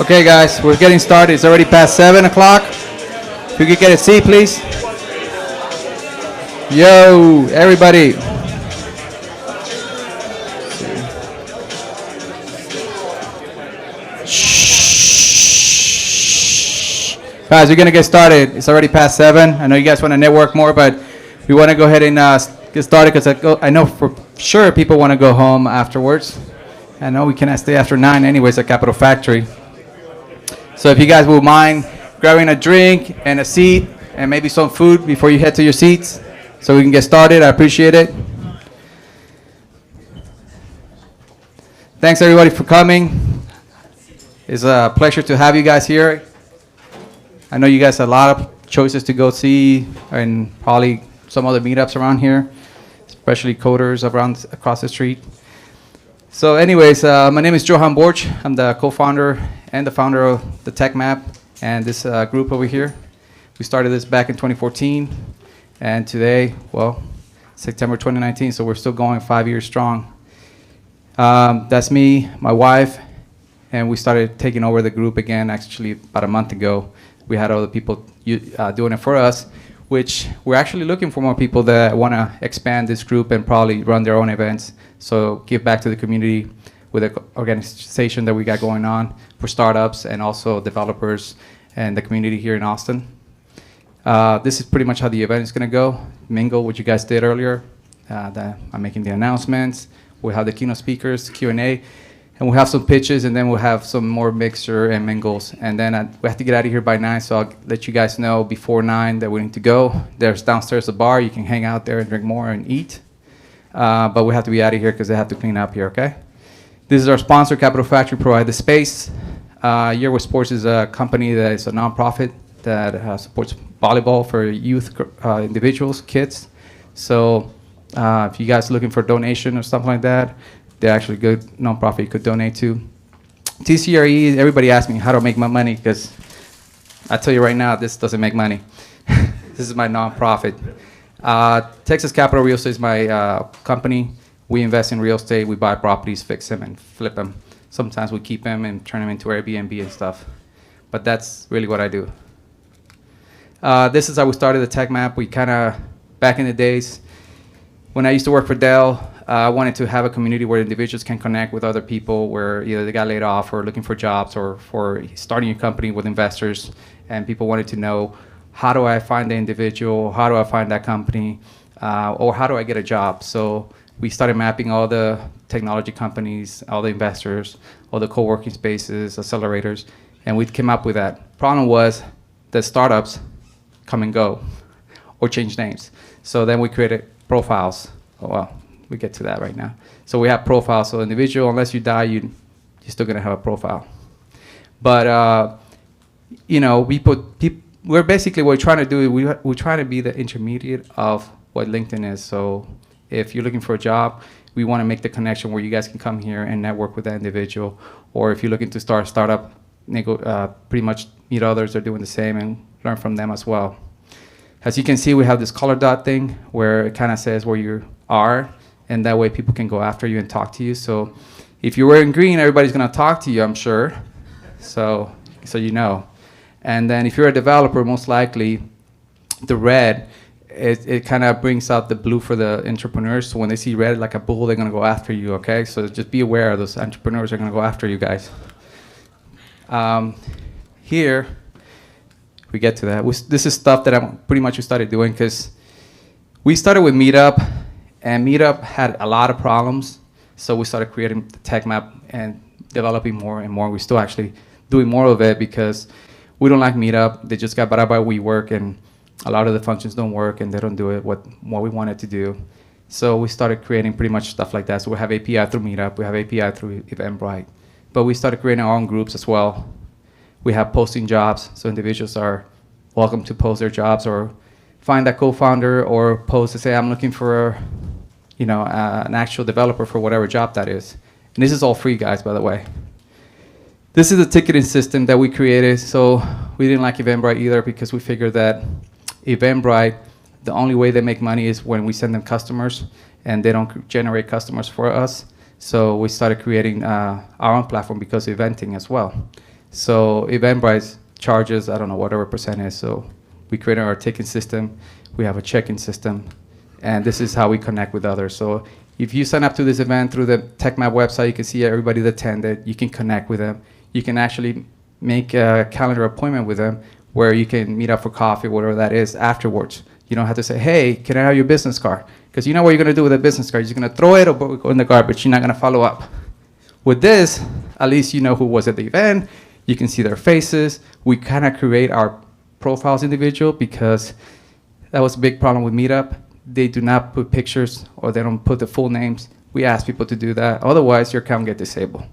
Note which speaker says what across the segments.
Speaker 1: Okay, guys, we're getting started. It's already past 7 o'clock. If you could get a seat, please. Yo, everybody. Shh. Guys, we're going to get started. It's already past 7. I know you guys want to network more, but we want to go ahead and get started because I know for sure people want to go home afterwards. I know we cannot stay after 9 anyways at Capital Factory. So if you guys will mind grabbing a drink and a seat and maybe some food before you head to your seats so we can get started, I appreciate it. Thanks everybody for coming. It's a pleasure to have you guys here. I know you guys have a lot of choices to go see and probably some other meetups around here, especially coders around across the street. So anyways, my name is Johan Borch. I'm the co-founder and the founder of the TechMap and this group over here. We started this back in 2014, and today, well, September 2019, so we're still going 5 years strong. That's me, my wife, and we started taking over the group again actually about a month ago. We had other people doing it for us, which we're actually looking for more people that want to expand this group and probably run their own events. So give back to the community with the organization that we got going on for startups and also developers and the community here in Austin. This is pretty much how the event is going to go. Mingle, which you guys did earlier. I'm making the announcements. We'll have the keynote speakers, Q&A, and we'll have some pitches, and then we'll have some more mixer and mingles. And then we have to get out of here by 9, so I'll let you guys know before 9 that we need to go. There's downstairs a bar. You can hang out there and drink more and eat. But we have to be out of here because they have to clean up here, okay? This is our sponsor, Capital Factory, provide the space. Year with Sports is a company that is a nonprofit that supports volleyball for youth individuals, kids. So if you guys are looking for donation or something like that, they're actually a good nonprofit you could donate to. TCRE, everybody asks me how to make my money because I tell you right now, this doesn't make money. This is my nonprofit. Texas Capital Real Estate is my company. We invest in real estate. We buy properties, fix them, and flip them. Sometimes we keep them and turn them into Airbnb and stuff. But that's really what I do. This is how we started the TechMap. We kind of, back in the days, when I used to work for Dell, I wanted to have a community where individuals can connect with other people where either they got laid off or looking for jobs or for starting a company with investors. And people wanted to know, how do I find the individual? How do I find that company? Or how do I get a job? So we started mapping all the technology companies, all the investors, all the co-working spaces, accelerators, and we came up with that. Problem was that startups come and go or change names. So then we created profiles. Oh, well, we get to that right now. So we have profiles. So individual, unless you die, you're still going to have a profile. But, we're basically, what we're trying to do, we're trying to be the intermediate of what LinkedIn is. So if you're looking for a job, we want to make the connection where you guys can come here and network with that individual. Or if you're looking to start a startup, pretty much meet others that are doing the same and learn from them as well. As you can see, we have this color dot thing where it kind of says where you are, and that way people can go after you and talk to you. So if you're wearing green, everybody's going to talk to you, I'm sure. So you know. And then if you're a developer, most likely the red, it kind of brings out the blue for the entrepreneurs. So when they see red like a bull, they're going to go after you, okay? So just be aware, those entrepreneurs are going to go after you guys. Here, we get to that. This is stuff that we started doing because we started with Meetup, and Meetup had a lot of problems. So we started creating the TechMap and developing more and more. We're still actually doing more of it because we don't like Meetup. They just got bought out by WeWork, and a lot of the functions don't work, and they don't do it what we wanted to do. So we started creating pretty much stuff like that. So we have API through Meetup. We have API through Eventbrite. But we started creating our own groups as well. We have posting jobs, so individuals are welcome to post their jobs or find a co-founder or post to say, I'm looking for an actual developer for whatever job that is. And this is all free, guys, by the way. This is a ticketing system that we created. So we didn't like Eventbrite either because we figured that Eventbrite, the only way they make money is when we send them customers, and they don't generate customers for us. So we started creating our own platform because of eventing as well. So Eventbrite charges, I don't know, whatever percent is. So we created our ticketing system. We have a check-in system. And this is how we connect with others. So if you sign up to this event through the TechMap website, you can see everybody that attended. You can connect with them. You can actually make a calendar appointment with them where you can meet up for coffee, whatever that is, afterwards. You don't have to say, hey, can I have your business card? Because you know what you're going to do with a business card. You're going to throw it or go in the garbage. You're not going to follow up. With this, at least you know who was at the event. You can see their faces. We kind of create our profiles individual because that was a big problem with Meetup. They do not put pictures or they don't put the full names. We ask people to do that. Otherwise, your account get disabled.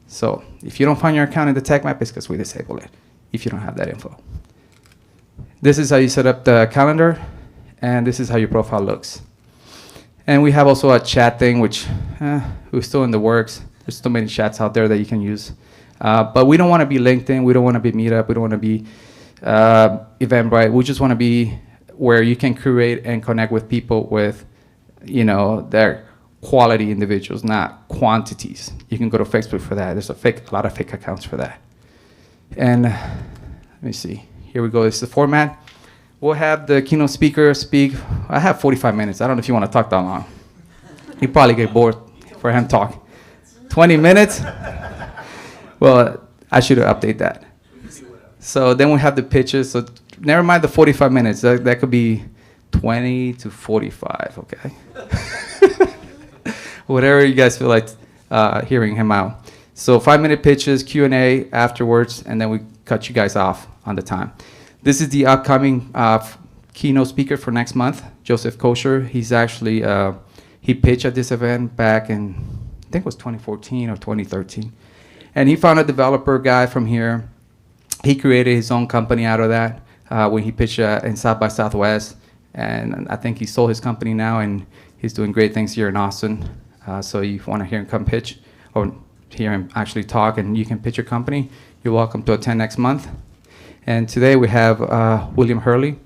Speaker 1: So if you don't find your account in the TechMap, it's because we disable it if you don't have that info. This is how you set up the calendar, and this is how your profile looks. And we have also a chat thing, which we're still in the works. There's so many chats out there that you can use. But we don't want to be LinkedIn. We don't want to be Meetup. We don't want to be Eventbrite. We just want to be where you can create and connect with people with, you know, their quality individuals, not quantities. You can go to Facebook for that. There's a lot of fake accounts for that. And let me see. Here we go. This is the format. We'll have the keynote speaker speak. I have 45 minutes. I don't know if you want to talk that long. You probably get bored for him talk. 20 minutes? Well, I should update that. So then we have the pitches. So never mind the 45 minutes. That could be 20 to 45, okay? Whatever you guys feel like hearing him out. So 5-minute pitches, Q&A afterwards, and then we cut you guys off on the time. This is the upcoming keynote speaker for next month, Joseph Kosher. He's actually, he pitched at this event back in, I think it was 2014 or 2013. And he found a developer guy from here. He created his own company out of that when he pitched in South by Southwest. And I think he sold his company now, and he's doing great things here in Austin. So if you want to hear him come pitch or hear him actually talk and you can pitch your company, you're welcome to attend next month. And today we have William Hurley.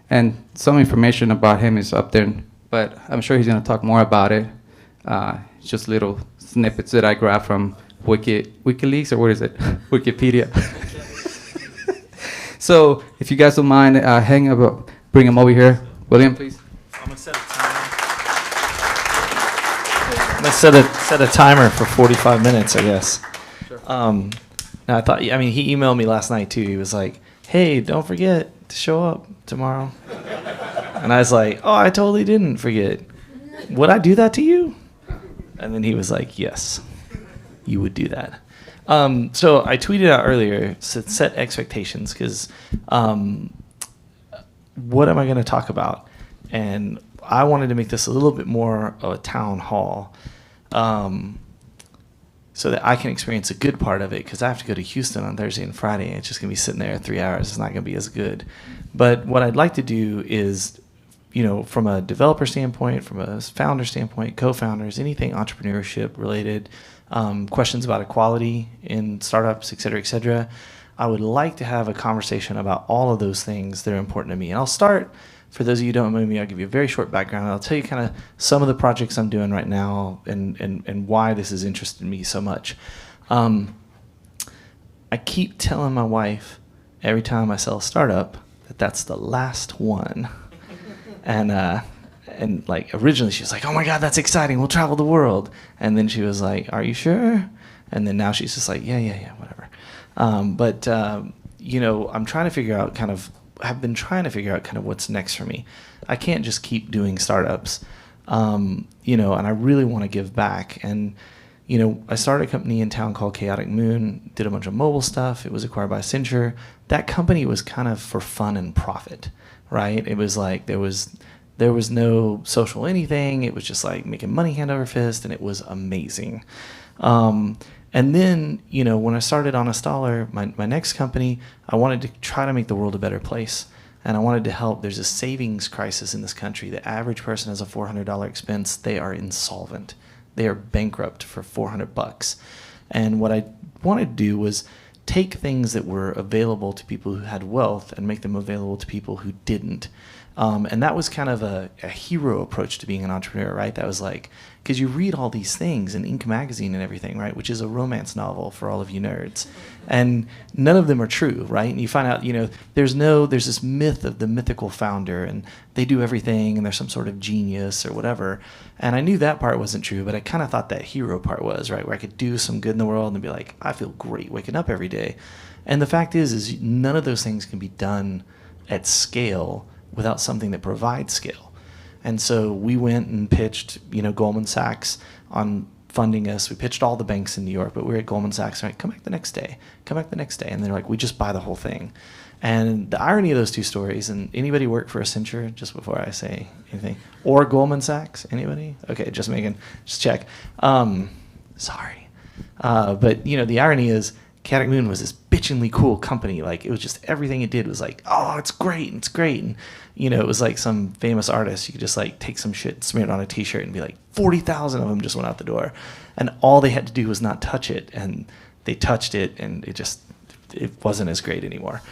Speaker 1: And some information about him is up there, but I'm sure he's going to talk more about it. Just little snippets that I grabbed from WikiLeaks, or what is it? Wikipedia. So if you guys don't mind, bring him over here. William, please.
Speaker 2: I'm going to set a timer. I'm going to set a timer for 45 minutes, I guess.
Speaker 1: Sure.
Speaker 2: Now I thought, I mean, he emailed me last night too. He was like, hey, don't forget to show up tomorrow. And I was like, oh, I totally didn't forget. Would I do that to you? And then he was like, yes, you would do that. So I tweeted out earlier, set expectations, because what am I going to talk about? And I wanted to make this a little bit more of a town hall, so that I can experience a good part of it, because I have to go to Houston on Thursday and Friday. And it's just going to be sitting there 3 hours. It's not going to be as good. But what I'd like to do is, you know, from a developer standpoint, from a founder standpoint, co-founders, anything entrepreneurship related, questions about equality in startups, et cetera, I would like to have a conversation about all of those things that are important to me. And I'll start, for those of you who don't know me, I'll give you a very short background. I'll tell you kind of some of the projects I'm doing right now and why this has interested me so much. I keep telling my wife every time I sell a startup that that's the last one. And like originally she was like, oh my God, that's exciting. We'll travel the world. And then she was like, are you sure? And then now she's just like, yeah, whatever. You know, I'm trying to figure out I've been trying to figure out kind of what's next for me. I can't just keep doing startups, you know, and I really want to give back. And, you know, I started a company in town called Chaotic Moon, did a bunch of mobile stuff. It was acquired by Accenture. That company was kind of for fun and profit, right? It was like there was no social anything. It was just like making money hand over fist, and it was amazing. And then, you know, when I started Honest Dollar, my next company, I wanted to try to make the world a better place. And I wanted to help. There's a savings crisis in this country. The average person has a $400 expense. They are insolvent. They are bankrupt for $400. And what I wanted to do was take things that were available to people who had wealth and make them available to people who didn't. And that was kind of a hero approach to being an entrepreneur, right? That was like, because you read all these things in Inc. magazine and everything, right? Which is a romance novel for all of you nerds. And none of them are true, right? And you find out, there's this myth of the mythical founder, and they do everything, and they're some sort of genius or whatever. And I knew that part wasn't true, but I kind of thought that hero part was, right? Where I could do some good in the world and be like, I feel great waking up every day. And the fact is none of those things can be done at scale without something that provides scale. And so we went and pitched, Goldman Sachs on funding us. We pitched all the banks in New York, but we were at Goldman Sachs, right? Come back the next day. And they're like, we just buy the whole thing. And the irony of those two stories, and anybody work for Accenture, just before I say anything, or Goldman Sachs? Anybody? Okay, just check. Sorry. But, the irony is, Katic Moon was this bitchingly cool company. Like, it was just everything it did was like, oh, it's great. And, it was like some famous artist. You could just like take some shit, smear it on a t-shirt and be like, 40,000 of them just went out the door. And all they had to do was not touch it. And they touched it, and it wasn't as great anymore.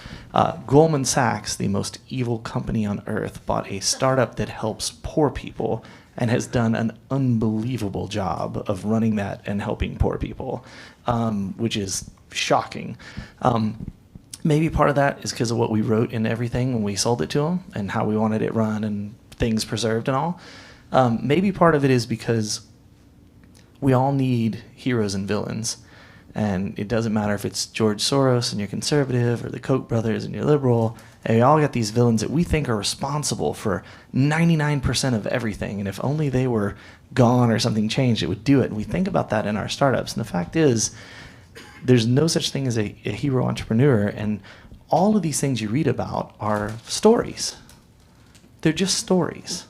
Speaker 2: Goldman Sachs, the most evil company on earth, bought a startup that helps poor people and has done an unbelievable job of running that and helping poor people, which is shocking. Maybe part of that is because of what we wrote in everything when we sold it to them and how we wanted it run and things preserved and all. Maybe part of it is because we all need heroes and villains. And it doesn't matter if it's George Soros and you're conservative or the Koch brothers and you're liberal. And we all got these villains that we think are responsible for 99% of everything. And if only they were gone or something changed, it would do it. And we think about that in our startups. And the fact is, there's no such thing as a hero entrepreneur. And all of these things you read about are stories. They're just stories.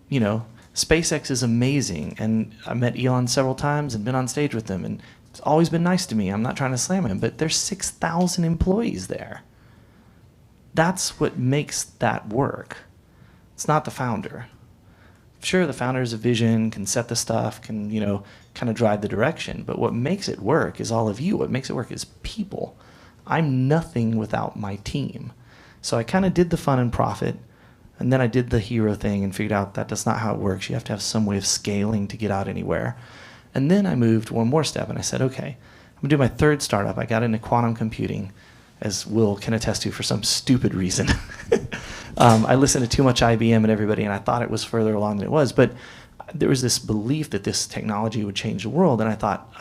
Speaker 2: SpaceX is amazing. And I met Elon several times and been on stage with him. And it's always been nice to me. I'm not trying to slam him, but there's 6,000 employees there. That's what makes that work. It's not the founder. Sure, the founder has a vision, can set the stuff, can, kind of drive the direction, but what makes it work is all of you. What makes it work is people. I'm nothing without my team. So I kind of did the fun and profit, and then I did the hero thing and figured out that's not how it works. You have to have some way of scaling to get out anywhere. And then I moved one more step, and I said, okay, I'm going to do my third startup. I got into quantum computing, as Will can attest to, for some stupid reason. I listened to too much IBM and everybody, and I thought it was further along than it was. But there was this belief that this technology would change the world, and I thought,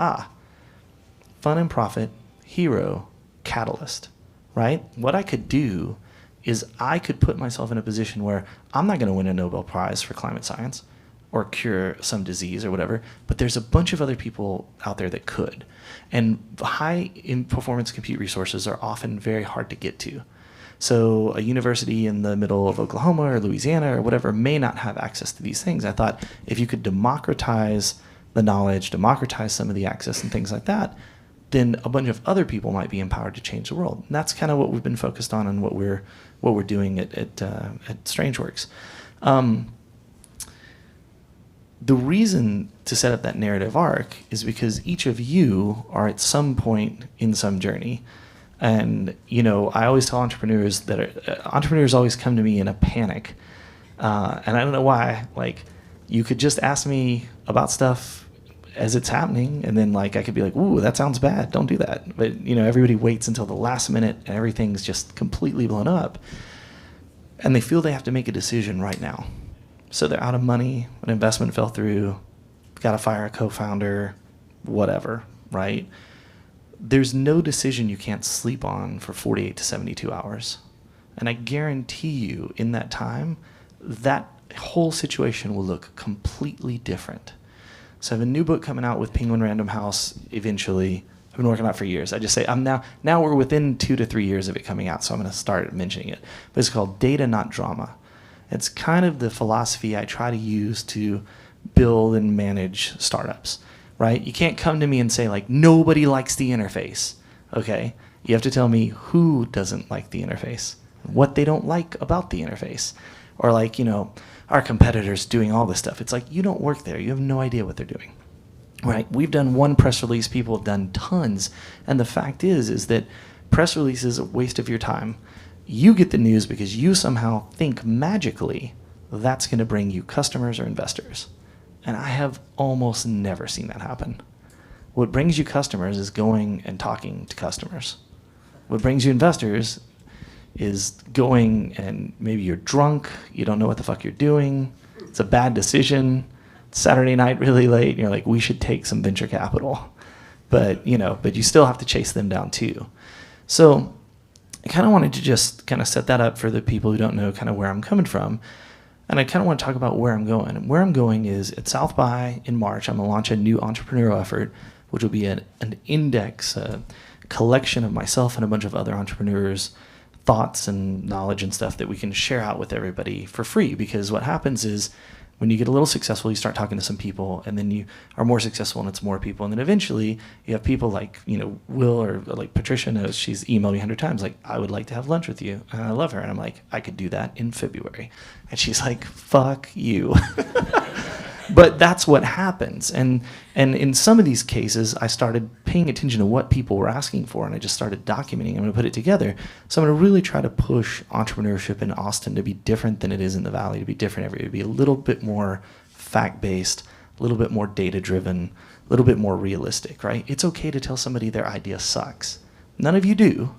Speaker 2: fun and profit, hero, catalyst, right? What I could do is I could put myself in a position where I'm not going to win a Nobel Prize for climate science or cure some disease or whatever, but there's a bunch of other people out there that could. And high performance compute resources are often very hard to get to. So a university in the middle of Oklahoma or Louisiana or whatever may not have access to these things. I thought if you could democratize the knowledge, democratize some of the access and things like that, then a bunch of other people might be empowered to change the world. And that's kind of what we've been focused on and what we're doing at Strangeworks. The reason to set up that narrative arc is because each of you are at some point in some journey. And, I always tell entrepreneurs that entrepreneurs always come to me in a panic. And I don't know why. Like, you could just ask me about stuff as it's happening, and then, I could be like, ooh, that sounds bad. Don't do that. But, everybody waits until the last minute, and everything's just completely blown up. And they feel they have to make a decision right now. So they're out of money, an investment fell through, got to fire a co-founder, whatever, right? There's no decision you can't sleep on for 48 to 72 hours. And I guarantee you in that time, that whole situation will look completely different. So I have a new book coming out with Penguin Random House eventually. I've been working on it for years. I just say, now we're within 2 to 3 years of it coming out, so I'm going to start mentioning it. But it's called Data Not Drama. It's kind of the philosophy I try to use to build and manage startups, right? You can't come to me and say, nobody likes the interface, okay? You have to tell me who doesn't like the interface, what they don't like about the interface. Or our competitors doing all this stuff. It's you don't work there. You have no idea what they're doing, right? We've done one press release. People have done tons. And the fact is that press release is a waste of your time. You get the news because you somehow think magically that's going to bring you customers or investors. And I have almost never seen that happen. What brings you customers is going and talking to customers. What brings you investors is going and maybe you're drunk, you don't know what the fuck you're doing, it's a bad decision, it's Saturday night really late, and you're like, we should take some venture capital. But you still have to chase them down too. So I kind of wanted to just kind of set that up for the people who don't know kind of where I'm coming from. And I kind of want to talk about where I'm going. And where I'm going is at South by in March, I'm going to launch a new entrepreneurial effort, which will be an index, a collection of myself and a bunch of other entrepreneurs' thoughts and knowledge and stuff that we can share out with everybody for free. Because what happens is when you get a little successful, you start talking to some people, and then you are more successful and it's more people. And then eventually you have people like, Will or like Patricia knows, she's emailed me 100 times, like, I would like to have lunch with you. And I love her. And I'm like, I could do that in February. And she's like, fuck you. But that's what happens. And in some of these cases, I started paying attention to what people were asking for, and I just started documenting. I'm going to put it together. So I'm going to really try to push entrepreneurship in Austin to be different than it is in the Valley, to be different everywhere, to be a little bit more fact-based, a little bit more data-driven, a little bit more realistic, right? It's okay to tell somebody their idea sucks. None of you do.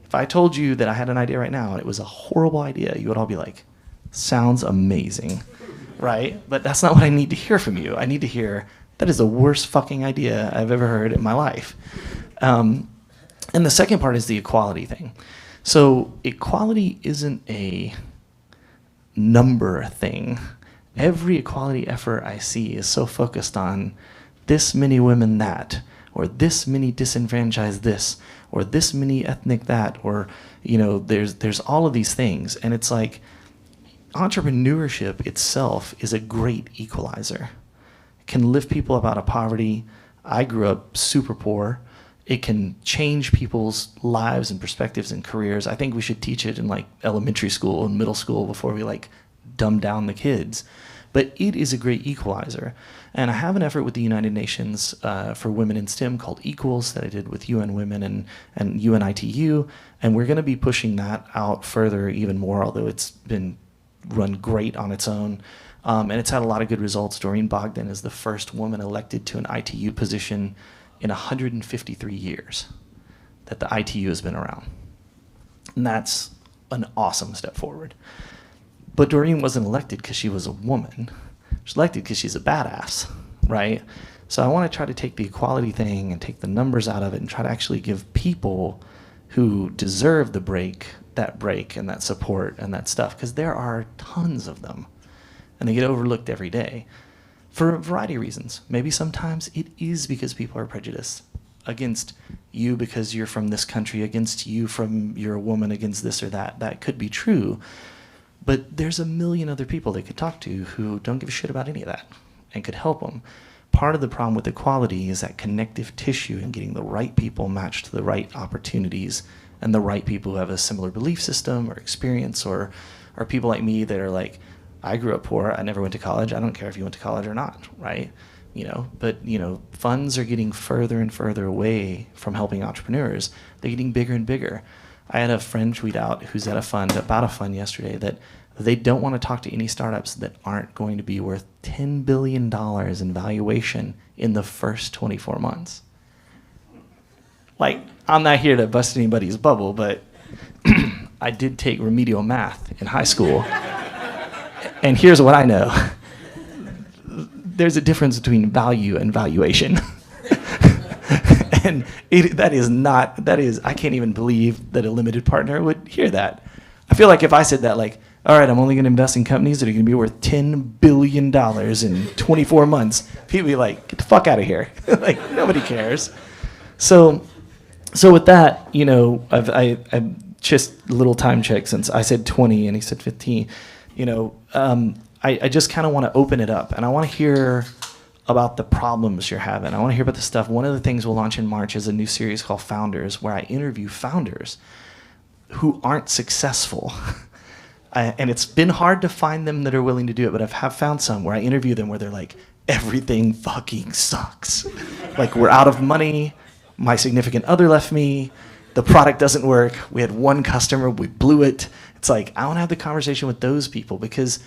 Speaker 2: If I told you that I had an idea right now and it was a horrible idea, you would all be like, sounds amazing. Right? But that's not what I need to hear from you. I need to hear, that is the worst fucking idea I've ever heard in my life. And the second part is the equality thing. So equality isn't a number thing. Every equality effort I see is so focused on this many women that, or this many disenfranchised this, or this many ethnic that, or, there's all of these things. And it's like, entrepreneurship itself is a great equalizer. It can lift people up out of poverty. I grew up super poor. It can change people's lives and perspectives and careers. I think we should teach it in like elementary school and middle school before we like dumb down the kids. But it is a great equalizer. And I have an effort with the United Nations for women in STEM called Equals that I did with UN Women and UNITU. And we're going to be pushing that out further even more, although it's been run great on its own. And it's had a lot of good results. Doreen Bogdan is the first woman elected to an ITU position in 153 years that the ITU has been around. And that's an awesome step forward. But Doreen wasn't elected because she was a woman. She's elected because she's a badass, right? So I want to try to take the equality thing and take the numbers out of it and try to actually give people who deserve the break and that support and that stuff, because there are tons of them and they get overlooked every day for a variety of reasons. Maybe sometimes it is because people are prejudiced against you because you're from this country, against you from you're a woman, against this or that. That could be true, but there's a million other people they could talk to who don't give a shit about any of that and could help them. Part of the problem with equality is that connective tissue and getting the right people matched to the right opportunities and the right people who have a similar belief system or experience, or people like me that are like, I grew up poor, I never went to college, I don't care if you went to college or not, right? But funds are getting further and further away from helping entrepreneurs. They're getting bigger and bigger. I had a friend tweet out who's at about a fund yesterday that they don't want to talk to any startups that aren't going to be worth $10 billion in valuation in the first 24 months. Like, I'm not here to bust anybody's bubble, but I did take remedial math in high school. And here's what I know. There's a difference between value and valuation. And I can't even believe that a limited partner would hear that. I feel like if I said that, like, all right, I'm only going to invest in companies that are going to be worth $10 billion in 24 months, people would be like, get the fuck out of here. Like, nobody cares. So with that, I've just a little time check since I said 20 and he said 15. I just kind of want to open it up, and I want to hear about the problems you're having. I want to hear about the stuff. One of the things we'll launch in March is a new series called Founders, where I interview founders who aren't successful. And it's been hard to find them that are willing to do it, but I have found some where I interview them where they're like, everything fucking sucks. Like, we're out of money. My significant other left me. The product doesn't work. We had one customer, we blew it. It's like, I want to have the conversation with those people, because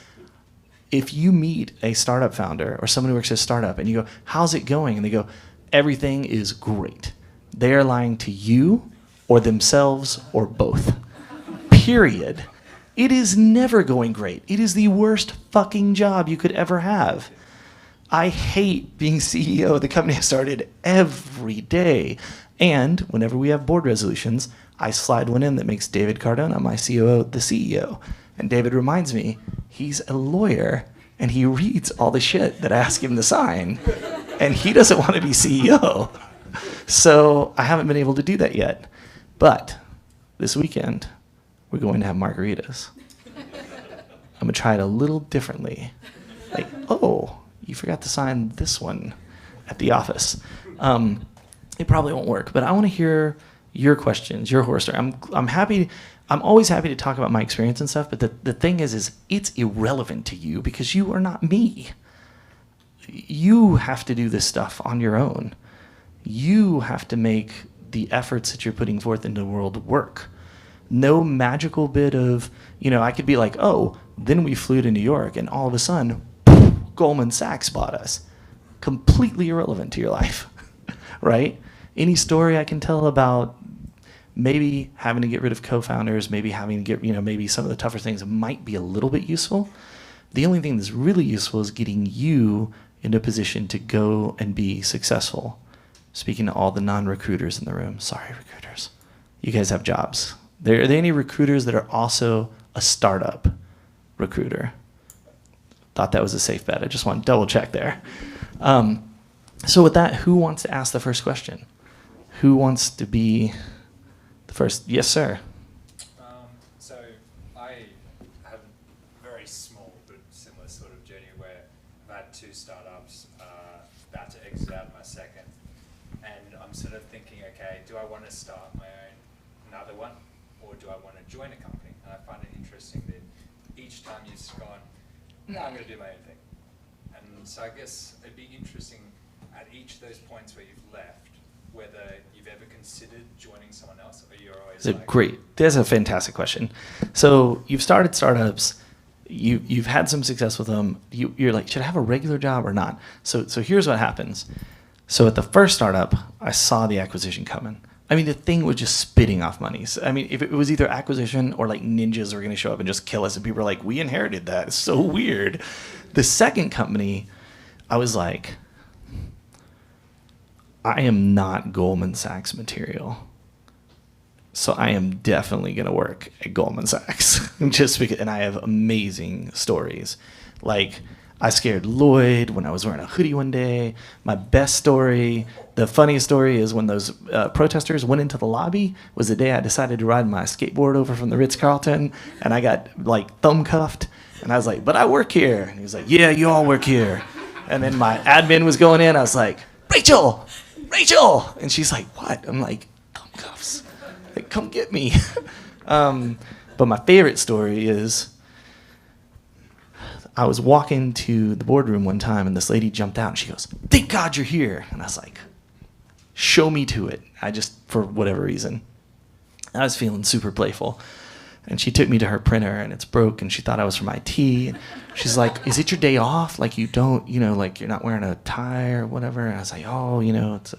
Speaker 2: if you meet a startup founder or someone who works at a startup and you go, how's it going? And they go, everything is great. They are lying to you or themselves or both. Period. It is never going great. It is the worst fucking job you could ever have. I hate being CEO of the company I started every day. And whenever we have board resolutions, I slide one in that makes David Cardona, my COO, the CEO. And David reminds me, he's a lawyer and he reads all the shit that I ask him to sign. And he doesn't want to be CEO. So I haven't been able to do that yet. But this weekend, we're going to have margaritas. I'm going to try it a little differently. Like, oh, you forgot to sign this one at the office. It probably won't work, but I want to hear your questions, your horror story. I'm happy. I'm always happy to talk about my experience and stuff, but the thing is it's irrelevant to you because you are not me. You have to do this stuff on your own. You have to make the efforts that you're putting forth into the world work. No magical bit of, I could be like, oh, then we flew to New York and all of a sudden, Goldman Sachs bought us. Completely irrelevant to your life, right? Any story I can tell about maybe having to get rid of co-founders, maybe having to get, maybe some of the tougher things might be a little bit useful. The only thing that's really useful is getting you into a position to go and be successful. Speaking to all the non-recruiters in the room, sorry, recruiters, you guys have jobs. Are there any recruiters that are also a startup recruiter? Thought that was a safe bet. I just want to double check there. So with that, who wants to ask the first question? Who wants to be the first? Yes, sir.
Speaker 3: So I have a very small but similar sort of journey where I've had 2 startups, about to exit out my second, and I'm sort of thinking, okay, do I want to start my own another one, or do I want to join a company? And I find it interesting that each time you've gone, no, I'm going to do my own thing. And so I guess it'd be interesting at each of those points where you've left, whether you've ever considered joining someone else, or you're always
Speaker 2: That's a fantastic question. So you've started startups, you've had some success with them. You're like, should I have a regular job or not? So here's what happens. So at the first startup, I saw the acquisition coming. I mean, the thing was just spitting off money. So, I mean, if it was either acquisition or like ninjas were going to show up and just kill us, and people were like, we inherited that. It's so weird. The second company, I was like, I am not Goldman Sachs material. So I am definitely going to work at Goldman Sachs. Just because, and I have amazing stories. Like, I scared Lloyd when I was wearing a hoodie one day. My best story, the funniest story is when those protesters went into the lobby, was the day I decided to ride my skateboard over from the Ritz-Carlton, and I got like thumb cuffed. And I was like, but I work here. And he was like, yeah, you all work here. And then my admin was going in. I was like, Rachel! And she's like, what? I'm like, thumb cuffs. Like, come get me. But my favorite story is I was walking to the boardroom one time, and this lady jumped out, and she goes, thank God you're here. And I was like, show me to it. I just, for whatever reason, I was feeling super playful. And she took me to her printer, and it's broke, and she thought I was from IT. And she's like, is it your day off? Like, you don't, like you're not wearing a tie or whatever? And I was like, oh, it's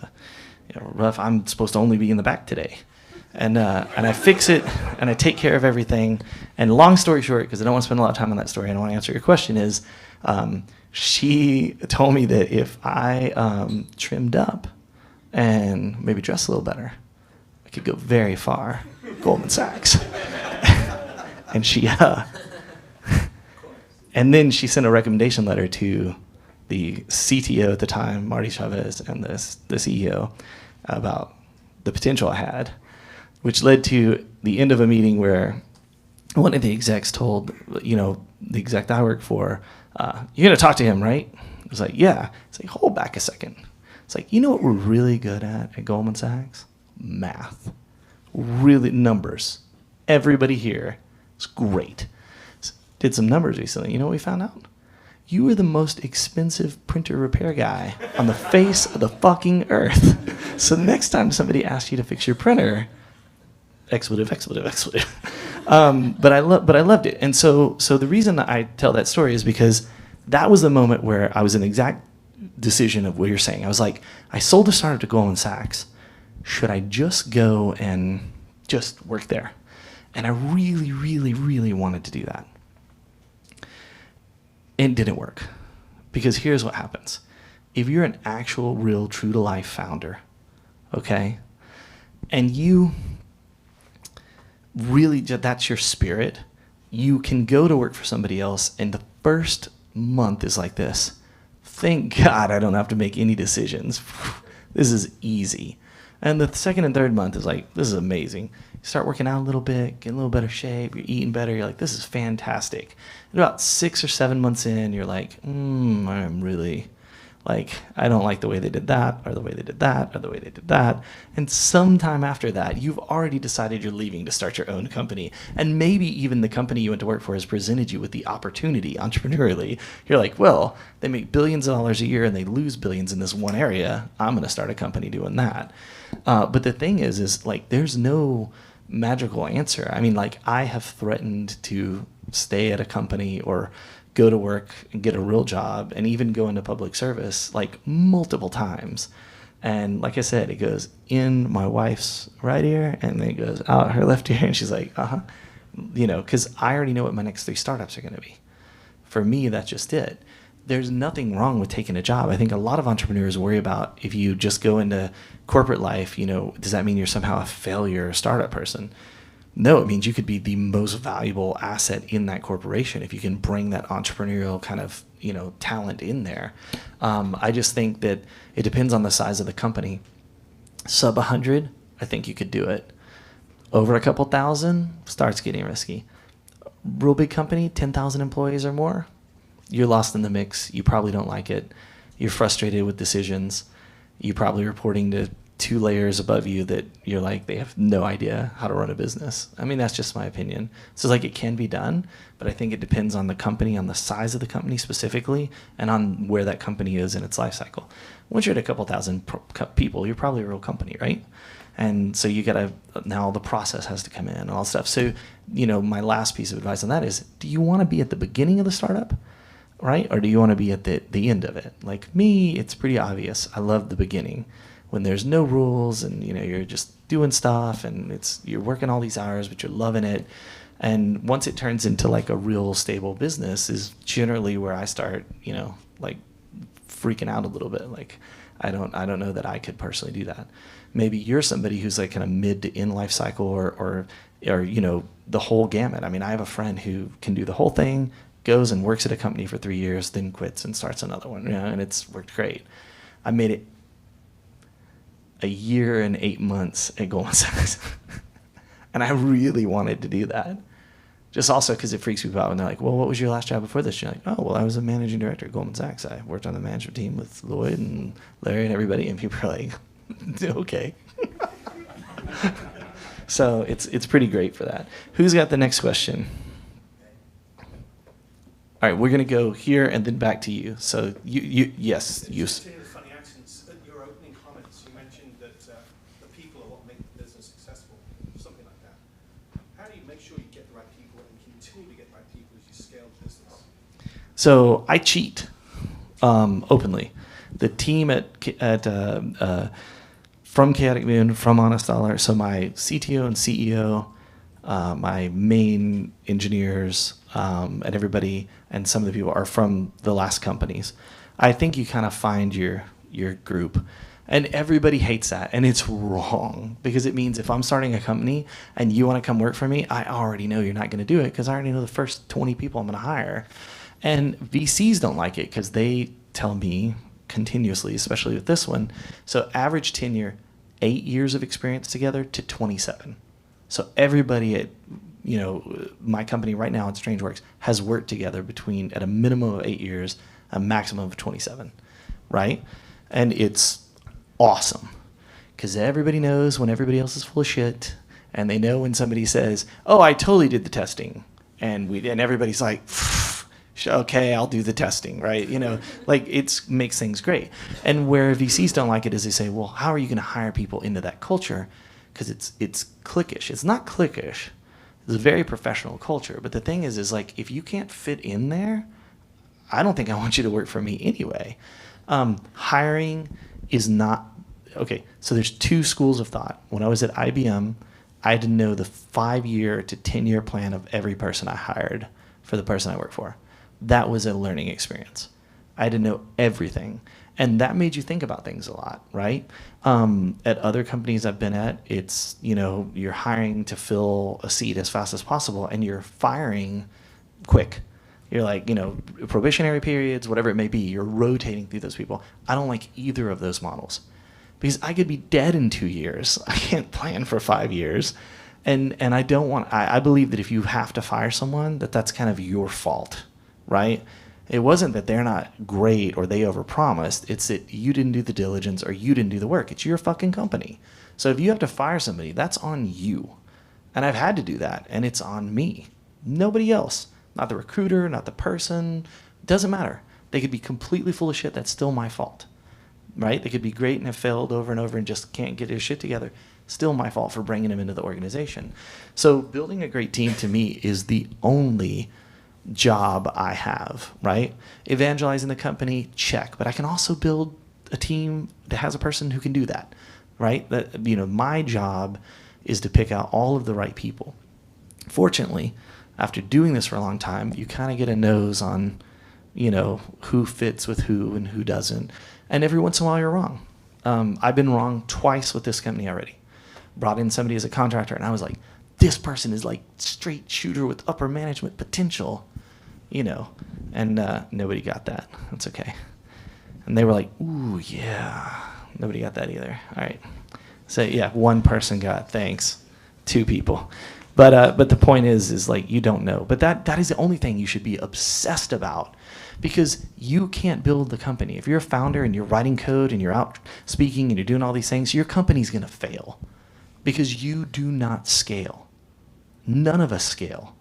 Speaker 2: rough. I'm supposed to only be in the back today. And I fix it, and I take care of everything. And long story short, because I don't want to spend a lot of time on that story, and I want to answer your question, is she told me that if I trimmed up and maybe dressed a little better, I could go very far. Goldman Sachs. And and then she sent a recommendation letter to the CTO at the time, Marty Chavez, and the CEO about the potential I had, which led to the end of a meeting where one of the execs told, the exec that I work for, you're going to talk to him, right? I was like, yeah. It's like, hold back a second. It's like, you know what we're really good at Goldman Sachs? Math. Really, numbers. Everybody here is great. Did some numbers recently. You know what we found out? You were the most expensive printer repair guy on the face of the fucking earth. So the next time somebody asks you to fix your printer, expletive. But I loved it. And so the reason I tell that story is because that was the moment where I was in the exact decision of what you're saying. I was like, I sold a startup to Goldman Sachs. Should I just go and just work there? And I really, really, really wanted to do that. It didn't work. Because here's what happens. If you're an actual, real, true-to-life founder, okay, and you really, that's your spirit, you can go to work for somebody else, and the first month is like this. Thank God I don't have to make any decisions. This is easy. And the second and third month is like, this is amazing. You start working out a little bit, get in a little better shape, you're eating better, you're like, this is fantastic. And about 6 or 7 months in, you're like, I'm really, like, I don't like the way they did that, or the way they did that, or the way they did that. And sometime after that, you've already decided you're leaving to start your own company. And maybe even the company you went to work for has presented you with the opportunity entrepreneurially. You're like, well, they make billions of dollars a year and they lose billions in this one area. I'm going to start a company doing that. But the thing is like, there's no magical answer. I mean, like, I have threatened to stay at a company or go to work and get a real job and even go into public service like multiple times. And like I said, it goes in my wife's right ear and then it goes out her left ear, and she's like, because I already know what my next 3 startups are going to be. For me, that's just it. There's nothing wrong with taking a job. I think a lot of entrepreneurs worry about, if you just go into corporate life, does that mean you're somehow a failure startup person? No, it means you could be the most valuable asset in that corporation if you can bring that entrepreneurial kind of, talent in there. I just think that it depends on the size of the company. Sub 100, I think you could do it. Over a couple thousand, starts getting risky. Real big company, 10,000 employees or more, you're lost in the mix. You probably don't like it. You're frustrated with decisions. You're probably reporting to 2 layers above you that you're like, they have no idea how to run a business. I mean, that's just my opinion. So like, it can be done, but I think it depends on the company, on the size of the company specifically, and on where that company is in its life cycle. Once you're at a couple thousand people, you're probably a real company, right? And so you gotta, now the process has to come in and all that stuff. So, my last piece of advice on that is, do you wanna be at the beginning of the startup, right? Or do you wanna be at the end of it? Like me, it's pretty obvious. I love the beginning, when there's no rules and you're just doing stuff and you're working all these hours, but you're loving it. And once it turns into like a real stable business is generally where I start, like freaking out a little bit. Like, I don't know that I could personally do that. Maybe you're somebody who's like kind of mid to end life cycle or the whole gamut. I mean, I have a friend who can do the whole thing, goes and works at a company for 3 years, then quits and starts another one, and it's worked great. I made it a year and 8 months at Goldman Sachs. And I really wanted to do that. Just also because it freaks people out when they're like, well, what was your last job before this? You're like, oh, well, I was a managing director at Goldman Sachs. I worked on the management team with Lloyd and Larry and everybody. And people are like, okay. So it's pretty great for that. Who's got the next question? All right, we're going to go here and then back to you. So yes, you.
Speaker 4: Funny accents. At your opening comments, you mentioned that the people are what make the business successful, something like that. How do you make sure you get the right people and continue to get the right people as you scale the business?
Speaker 2: So I cheat openly. The team from Chaotic Moon, from Honest Dollar, so my CTO and CEO, my main engineers, and everybody, and some of the people are from the last companies. I think you kind of find your group, and everybody hates that, and it's wrong, because it means if I'm starting a company and you want to come work for me, I already know you're not going to do it because I already know the first 20 people I'm going to hire. And VCs don't like it because they tell me continuously, especially with this one. So average tenure, 8 years of experience together to 27. So everybody at my company right now at StrangeWorks has worked together between at a minimum of 8 years, a maximum of 27, right? And it's awesome because everybody knows when everybody else is full of shit, and they know when somebody says, "Oh, I totally did the testing," and everybody's like, "Okay, I'll do the testing," right? Like it makes things great. And where VCs don't like it is they say, "Well, how are you going to hire people into that culture?" because it's cliquish. It's not cliquish. It's a very professional culture. But the thing is like, if you can't fit in there, I don't think I want you to work for me anyway. Hiring is not, okay, so there's two schools of thought. When I was at IBM, I had to know the 5-year to 10-year plan of every person I hired for the person I worked for. That was a learning experience. I had to know everything. And that made you think about things a lot, right? At other companies I've been at, it's, you're hiring to fill a seat as fast as possible, and you're firing quick. You're like, probationary periods, whatever it may be, you're rotating through those people. I don't like either of those models because I could be dead in 2 years. I can't plan for 5 years. And I don't want, I believe that if you have to fire someone, that's kind of your fault, right? It wasn't that they're not great or they overpromised. It's that you didn't do the diligence or you didn't do the work. It's your fucking company. So if you have to fire somebody, that's on you. And I've had to do that, and it's on me. Nobody else. Not the recruiter, not the person. Doesn't matter. They could be completely full of shit. That's still my fault, right? They could be great and have failed over and over and just can't get their shit together. Still my fault for bringing them into the organization. So building a great team to me is the only job I have, right? Evangelizing the company, check. But I can also build a team that has a person who can do that, right? That, my job is to pick out all of the right people. Fortunately, after doing this for a long time, you kind of get a nose on, who fits with who and who doesn't. And every once in a while you're wrong. I've been wrong twice with this company already. Brought in somebody as a contractor, and I was like, this person is like straight shooter with upper management potential, and nobody got that. That's okay. And they were like, ooh, yeah. Nobody got that either. All right. So yeah, one person got thanks, 2 people. But the point is like, you don't know. But that is the only thing you should be obsessed about, because you can't build the company. If you're a founder and you're writing code and you're out speaking and you're doing all these things, your company's going to fail because you do not scale. None of us scale.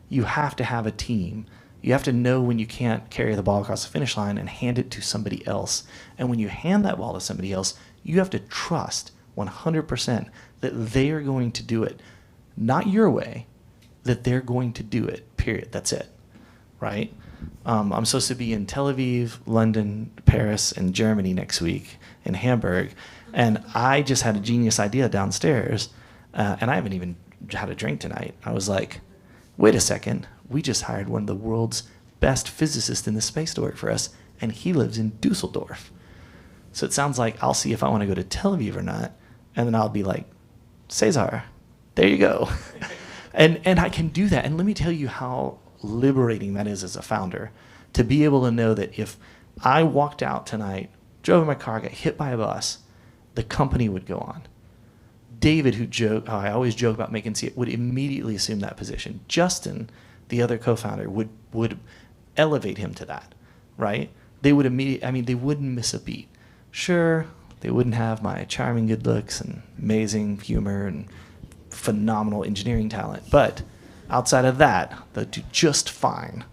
Speaker 2: You have to have a team. You have to know when you can't carry the ball across the finish line and hand it to somebody else. And when you hand that ball to somebody else, you have to trust 100% that they are going to do it. Not your way, that they're going to do it, period. That's it, right? I'm supposed to be in Tel Aviv, London, Paris, and Germany next week, in Hamburg. And I just had a genius idea downstairs, and I haven't even had a drink tonight. I was like, wait a second. We just hired one of the world's best physicists in the space to work for us, and he lives in Dusseldorf. So it sounds like I'll see if I want to go to Tel Aviv or not, and then I'll be like, Cesar, there you go. and I can do that. And let me tell you how liberating that is as a founder, to be able to know that if I walked out tonight, drove in my car, got hit by a bus, the company would go on. David, I always joke about making it, would immediately assume that position. Justin, the other co-founder, would elevate him to that, right? They would they wouldn't miss a beat. Sure, they wouldn't have my charming good looks and amazing humor and phenomenal engineering talent, but outside of that, they'll do just fine.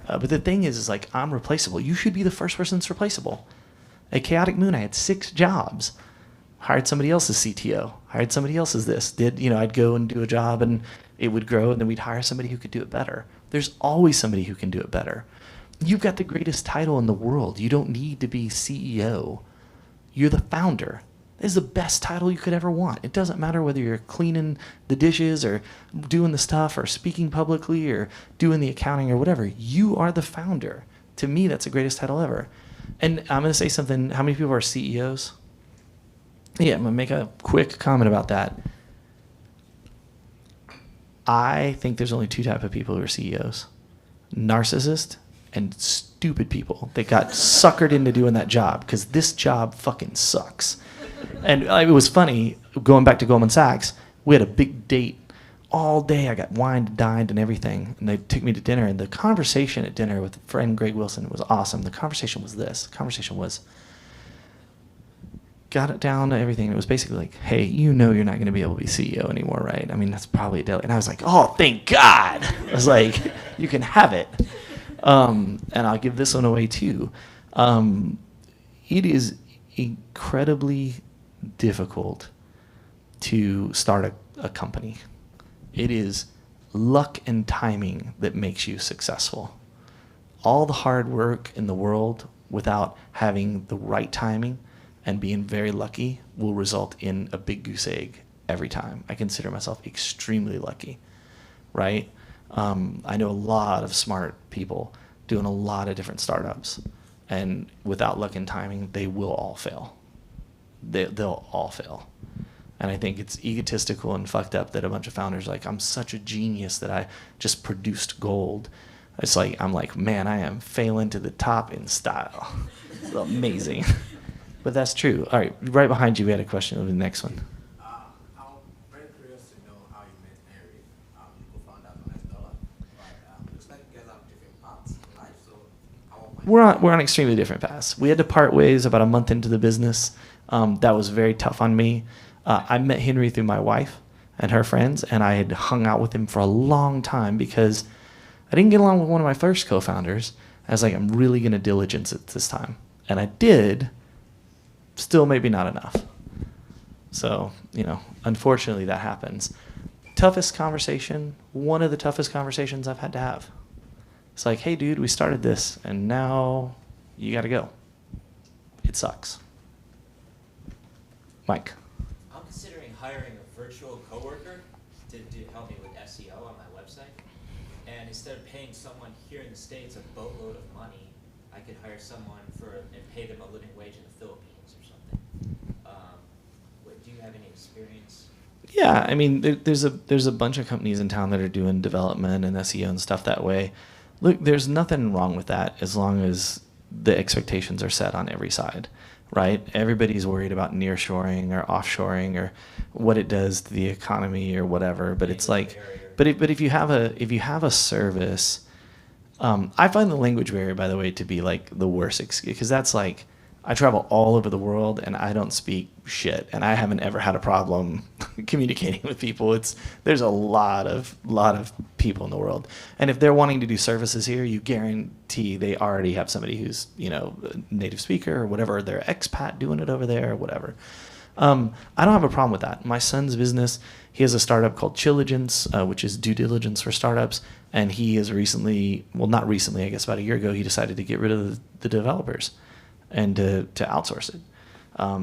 Speaker 2: But the thing is like, I'm replaceable. You should be the first person that's replaceable. At Chaotic Moon, I had 6 jobs. Hired somebody else as CTO. Hired somebody else as this. I'd go and do a job and it would grow, and then we'd hire somebody who could do it better. There's always somebody who can do it better. You've got the greatest title in the world. You don't need to be CEO. You're the founder. This is the best title you could ever want. It doesn't matter whether you're cleaning the dishes or doing the stuff or speaking publicly or doing the accounting or whatever. You are the founder. To me, that's the greatest title ever. And I'm going to say something. How many people are CEOs? Yeah, I'm going to make a quick comment about that. I think there's only 2 types of people who are CEOs. Narcissists and stupid people that got suckered into doing that job, because this job fucking sucks. And it was funny, going back to Goldman Sachs, we had a big date all day. I got wined and dined and everything, and they took me to dinner. And the conversation at dinner with friend Greg Wilson was awesome. The conversation was this. The conversation was, got it down to everything. It was basically like, hey, you're not going to be able to be CEO anymore, right? I mean, that's probably a daily. And I was like, oh, thank God. I was like, you can have it. And I'll give this one away too. It is incredibly difficult to start a company. It is luck and timing that makes you successful. All the hard work in the world without having the right timing and being very lucky will result in a big goose egg every time. I consider myself extremely lucky, right? I know a lot of smart people doing a lot of different startups, and without luck and timing, they will all fail. They'll all fail. And I think it's egotistical and fucked up that a bunch of founders are like, I'm such a genius that I just produced gold. It's like, I'm like, man, I am failing to the top in style. It's amazing. But that's true. All right, right behind you, we had a question. The next one.
Speaker 5: I'm very curious to know how you met Henry. You co-founded $1. But looks like you guys have different paths in life. So
Speaker 2: We're on extremely different paths. We had to part ways about a month into the business. That was very tough on me. I met Henry through my wife and her friends, and I had hung out with him for a long time because I didn't get along with one of my first co-founders. I was like, I'm really going to diligence it this time. And I did, still maybe not enough. So, unfortunately that happens. Toughest conversation, one of the toughest conversations I've had to have. It's like, hey, dude, we started this, and now you got to go. It sucks. Mike.
Speaker 6: I'm considering hiring a virtual coworker to help me with SEO on my website. And instead of paying someone here in the States a boatload of money, I could hire someone and pay them a living wage in the Philippines or something. Do you have any experience?
Speaker 2: Yeah, I mean, there's a bunch of companies in town that are doing development and SEO and stuff that way. Look, there's nothing wrong with that as long as the expectations are set on every side, right? Everybody's worried about nearshoring or offshoring or what it does to the economy or whatever. But it's like, but if you have a service, I find the language barrier, by the way, to be like the worst because that's like, I travel all over the world and I don't speak shit, and I haven't ever had a problem communicating with people. There's a lot of people in the world, and if they're wanting to do services here, you guarantee they already have somebody who's a native speaker or whatever. They're expat doing it over there or whatever. I don't have a problem with that. My son's business, he has a startup called Chilligence, which is due diligence for startups, and he has recently, well, not recently, I guess about a year ago, he decided to get rid of the developers and to outsource it,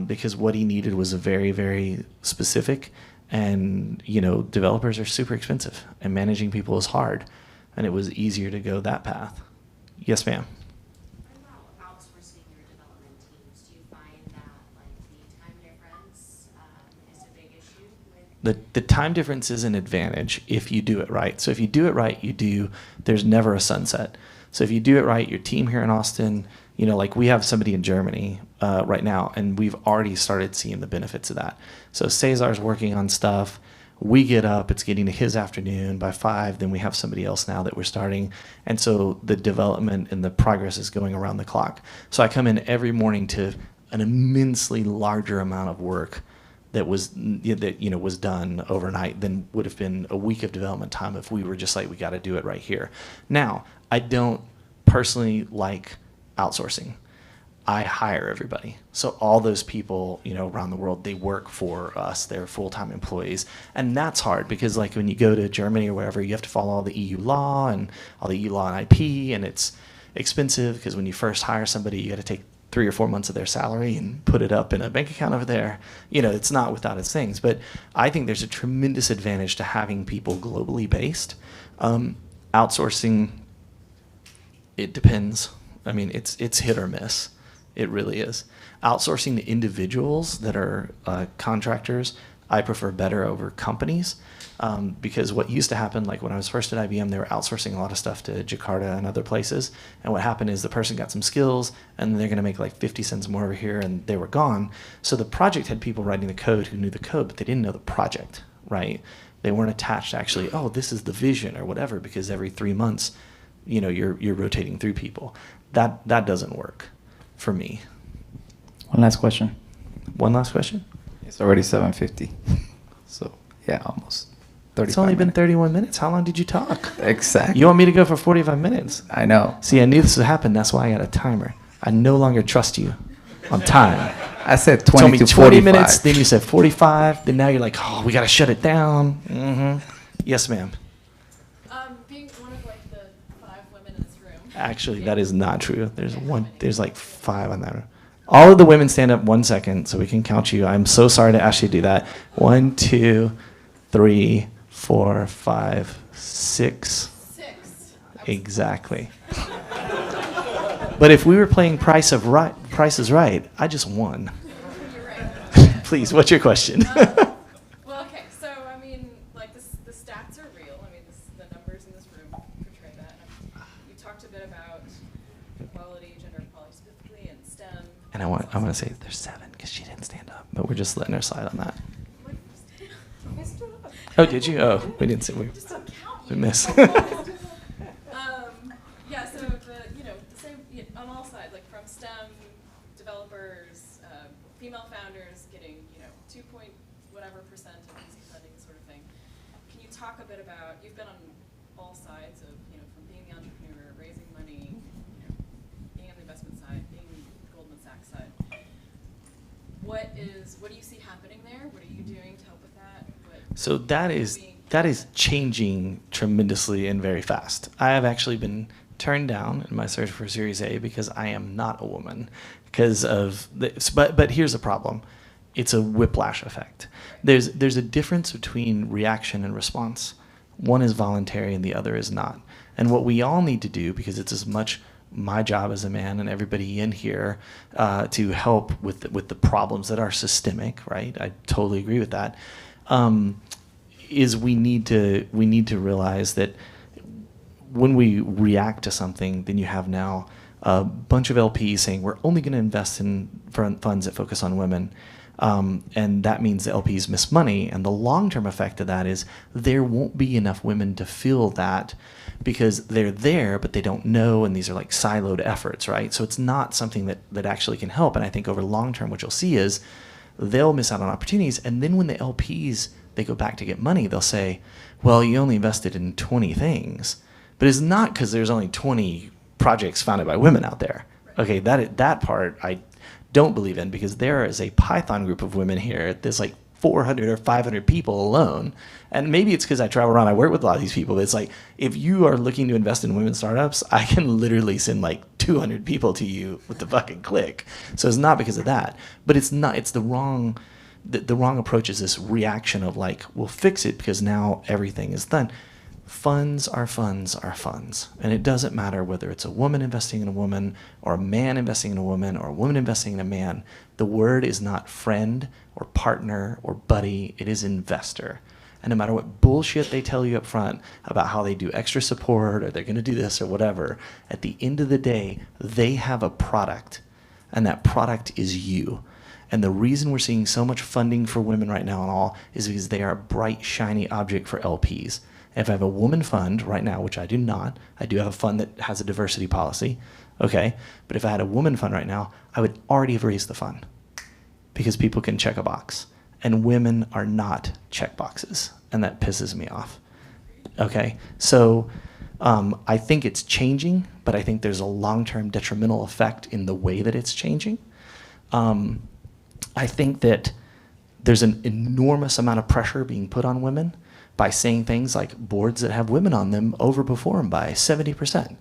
Speaker 2: because what he needed was a very, very specific, and developers are super expensive and managing people is hard, and it was easier to go that path. Yes, ma'am.
Speaker 7: What about outsourcing your development teams? Do you find that the time difference is a big issue with?
Speaker 2: The time difference is an advantage if you do it right. So if you do it right, there's never a sunset. So if you do it right, your team here in Austin, like we have somebody in Germany right now, and we've already started seeing the benefits of that. So Cesar's working on stuff. We get up, it's getting to his afternoon by 5, then we have somebody else now that we're starting. And so the development and the progress is going around the clock. So I come in every morning to an immensely larger amount of work that was done overnight than would have been a week of development time if we were just like, we got to do it right here. Now, I don't personally like outsourcing. I hire everybody. So all those people, around the world, they work for us. They're full-time employees. And that's hard because like when you go to Germany or wherever, you have to follow all the EU law and all the EU law and IP, and it's expensive because when you first hire somebody, you got to take 3 or 4 months of their salary and put it up in a bank account over there. It's not without its things. But I think there's a tremendous advantage to having people globally based. Outsourcing, it depends. I mean, it's hit or miss. It really is. Outsourcing the individuals that are contractors, I prefer better over companies, because what used to happen, like when I was first at IBM, they were outsourcing a lot of stuff to Jakarta and other places. And what happened is the person got some skills, and they're going to make like 50 cents more over here, and they were gone. So the project had people writing the code who knew the code, but they didn't know the project, right? They weren't attached to actually, oh, this is the vision or whatever, because every 3 months, you're rotating through people. That doesn't work for me.
Speaker 1: One last question.
Speaker 2: One last question?
Speaker 1: It's already 7:50. So, yeah, almost 35
Speaker 2: It's only been
Speaker 1: minutes.
Speaker 2: 31 minutes. How long did you talk?
Speaker 1: Exactly.
Speaker 2: You want me to go for 45 minutes?
Speaker 1: I know.
Speaker 2: See, I knew this would happen. That's why I got a timer. I no longer trust you. on time.
Speaker 1: I said
Speaker 2: Told
Speaker 1: 20
Speaker 2: me
Speaker 1: to
Speaker 2: 20
Speaker 1: 45.
Speaker 2: minutes, then you said 45, then now you're like, oh, we got to shut it down. Yes, ma'am.
Speaker 8: Being one of like the 5 women in this room.
Speaker 2: Actually, that is not true. There's like 5 on that room. All of the women stand up 1 second so we can count you. I'm so sorry to ask you to do that. 1, 2, 3, 4, 5, 6.
Speaker 8: 6.
Speaker 2: Exactly. But if we were playing Price is Right, I just won.
Speaker 8: You're right.
Speaker 2: Please, what's your question?
Speaker 8: Well, okay, so I mean, like the stats are real. I mean, the numbers in this room portray that. You talked a bit about equality, gender equality specifically, and STEM.
Speaker 2: And I want to say there's 7 because she didn't stand up, but we're just letting her slide on that.
Speaker 8: I stood up.
Speaker 2: Oh, did you? Oh, we didn't see.
Speaker 8: Just don't count
Speaker 2: We
Speaker 8: you.
Speaker 2: missed.
Speaker 8: Yeah, so the same on all sides, like from STEM developers, female founders getting 2 point whatever % of easy funding sort of thing. Can you talk a bit about, you've been on all sides of from being the entrepreneur, raising money, being on the investment side, being Goldman Sachs side. What do you see happening there? What are you doing to help with that?
Speaker 2: So that is changing tremendously and very fast. I have actually been turned down in my search for Series A because I am not a woman. Because of this, but here's the problem: it's a whiplash effect. There's a difference between reaction and response. One is voluntary and the other is not. And what we all need to do, because it's as much my job as a man and everybody in here to help with the problems that are systemic, right? I totally agree with that. Is we need to realize that when we react to something, then you have now a bunch of LPs saying we're only going to invest in funds that focus on women. And that means the LPs miss money. And the long-term effect of that is there won't be enough women to fill that because they're there, but they don't know. And these are like siloed efforts, right? So it's not something that actually can help. And I think over long-term, what you'll see is they'll miss out on opportunities. And then when the LPs, they go back to get money, they'll say, well, you only invested in 20 things. But it's not because there's only 20 projects founded by women out there. Okay, that part I don't believe in, because there is a Python group of women here. There's like 400 or 500 people alone. And maybe it's because I travel around, I work with a lot of these people, but it's like, if you are looking to invest in women startups, I can literally send like 200 people to you with the fucking click. So it's not because of that. But it's the wrong approach is this reaction of like, we'll fix it because now everything is done. Funds are funds are funds. And it doesn't matter whether it's a woman investing in a woman or a man investing in a woman or a woman investing in a man. The word is not friend or partner or buddy. It is investor. And no matter what bullshit they tell you up front about how they do extra support or they're going to do this or whatever, at the end of the day, they have a product. And that product is you. And the reason we're seeing so much funding for women right now and all is because they are a bright, shiny object for LPs. If I have a woman fund right now, which I do not, I do have a fund that has a diversity policy, okay? But if I had a woman fund right now, I would already have raised the fund because people can check a box. And women are not check boxes, and that pisses me off, okay? So I think it's changing, but I think there's a long-term detrimental effect in the way that it's changing. I think that there's an enormous amount of pressure being put on women by saying things like boards that have women on them overperform by 70%,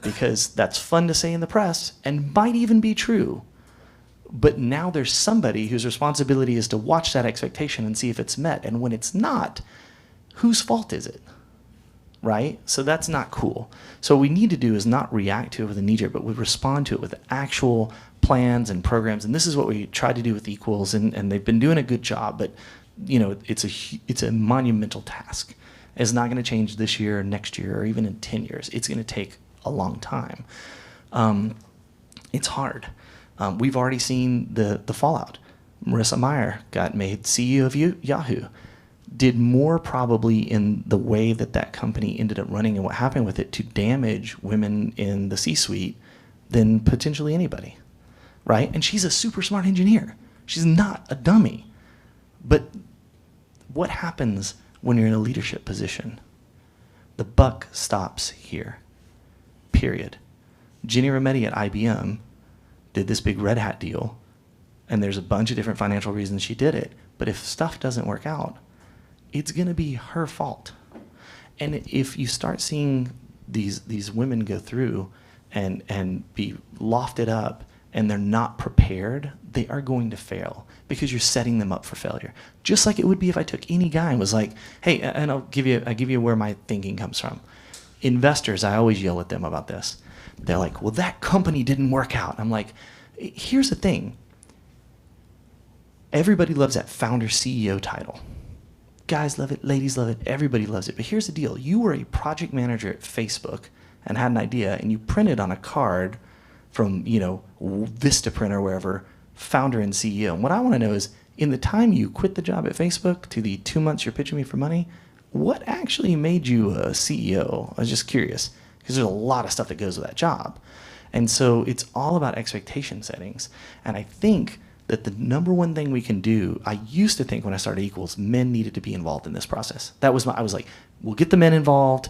Speaker 2: because that's fun to say in the press and might even be true. But now there's somebody whose responsibility is to watch that expectation and see if it's met. And when it's not, whose fault is it? Right? So that's not cool. So what we need to do is not react to it with a knee-jerk, but we respond to it with actual plans and programs. And this is what we try to do with Equals, and they've been doing a good job, but it's a monumental task. It's not going to change this year or next year or even in 10 years. It's going to take a long time. It's hard. We've already seen the fallout. Marissa Mayer got made CEO of Yahoo. Did more probably in the way that company ended up running and what happened with it to damage women in the C-suite than potentially anybody, right? And she's a super smart engineer. She's not a dummy. But what happens when you're in a leadership position? The buck stops here, period. Ginny Rometty at IBM did this big Red Hat deal and there's a bunch of different financial reasons she did it. But if stuff doesn't work out, it's going to be her fault. And if you start seeing these women go through and be lofted up and they're not prepared, they are going to fail because you're setting them up for failure. Just like it would be if I took any guy and was like, hey, and I give you where my thinking comes from. Investors, I always yell at them about this. They're like, well, that company didn't work out. I'm like, here's the thing. Everybody loves that founder CEO title. Guys love it, ladies love it, everybody loves it. But here's the deal. You were a project manager at Facebook and had an idea, and you printed on a card from, Vistaprinter or wherever, founder and CEO. And what I want to know is, in the time you quit the job at Facebook to the 2 months you're pitching me for money, what actually made you a CEO? I was just curious, because there's a lot of stuff that goes with that job. And so it's all about expectation settings. And I think that the number one thing we can do, I used to think when I started Equals, men needed to be involved in this process. I was like, we'll get the men involved,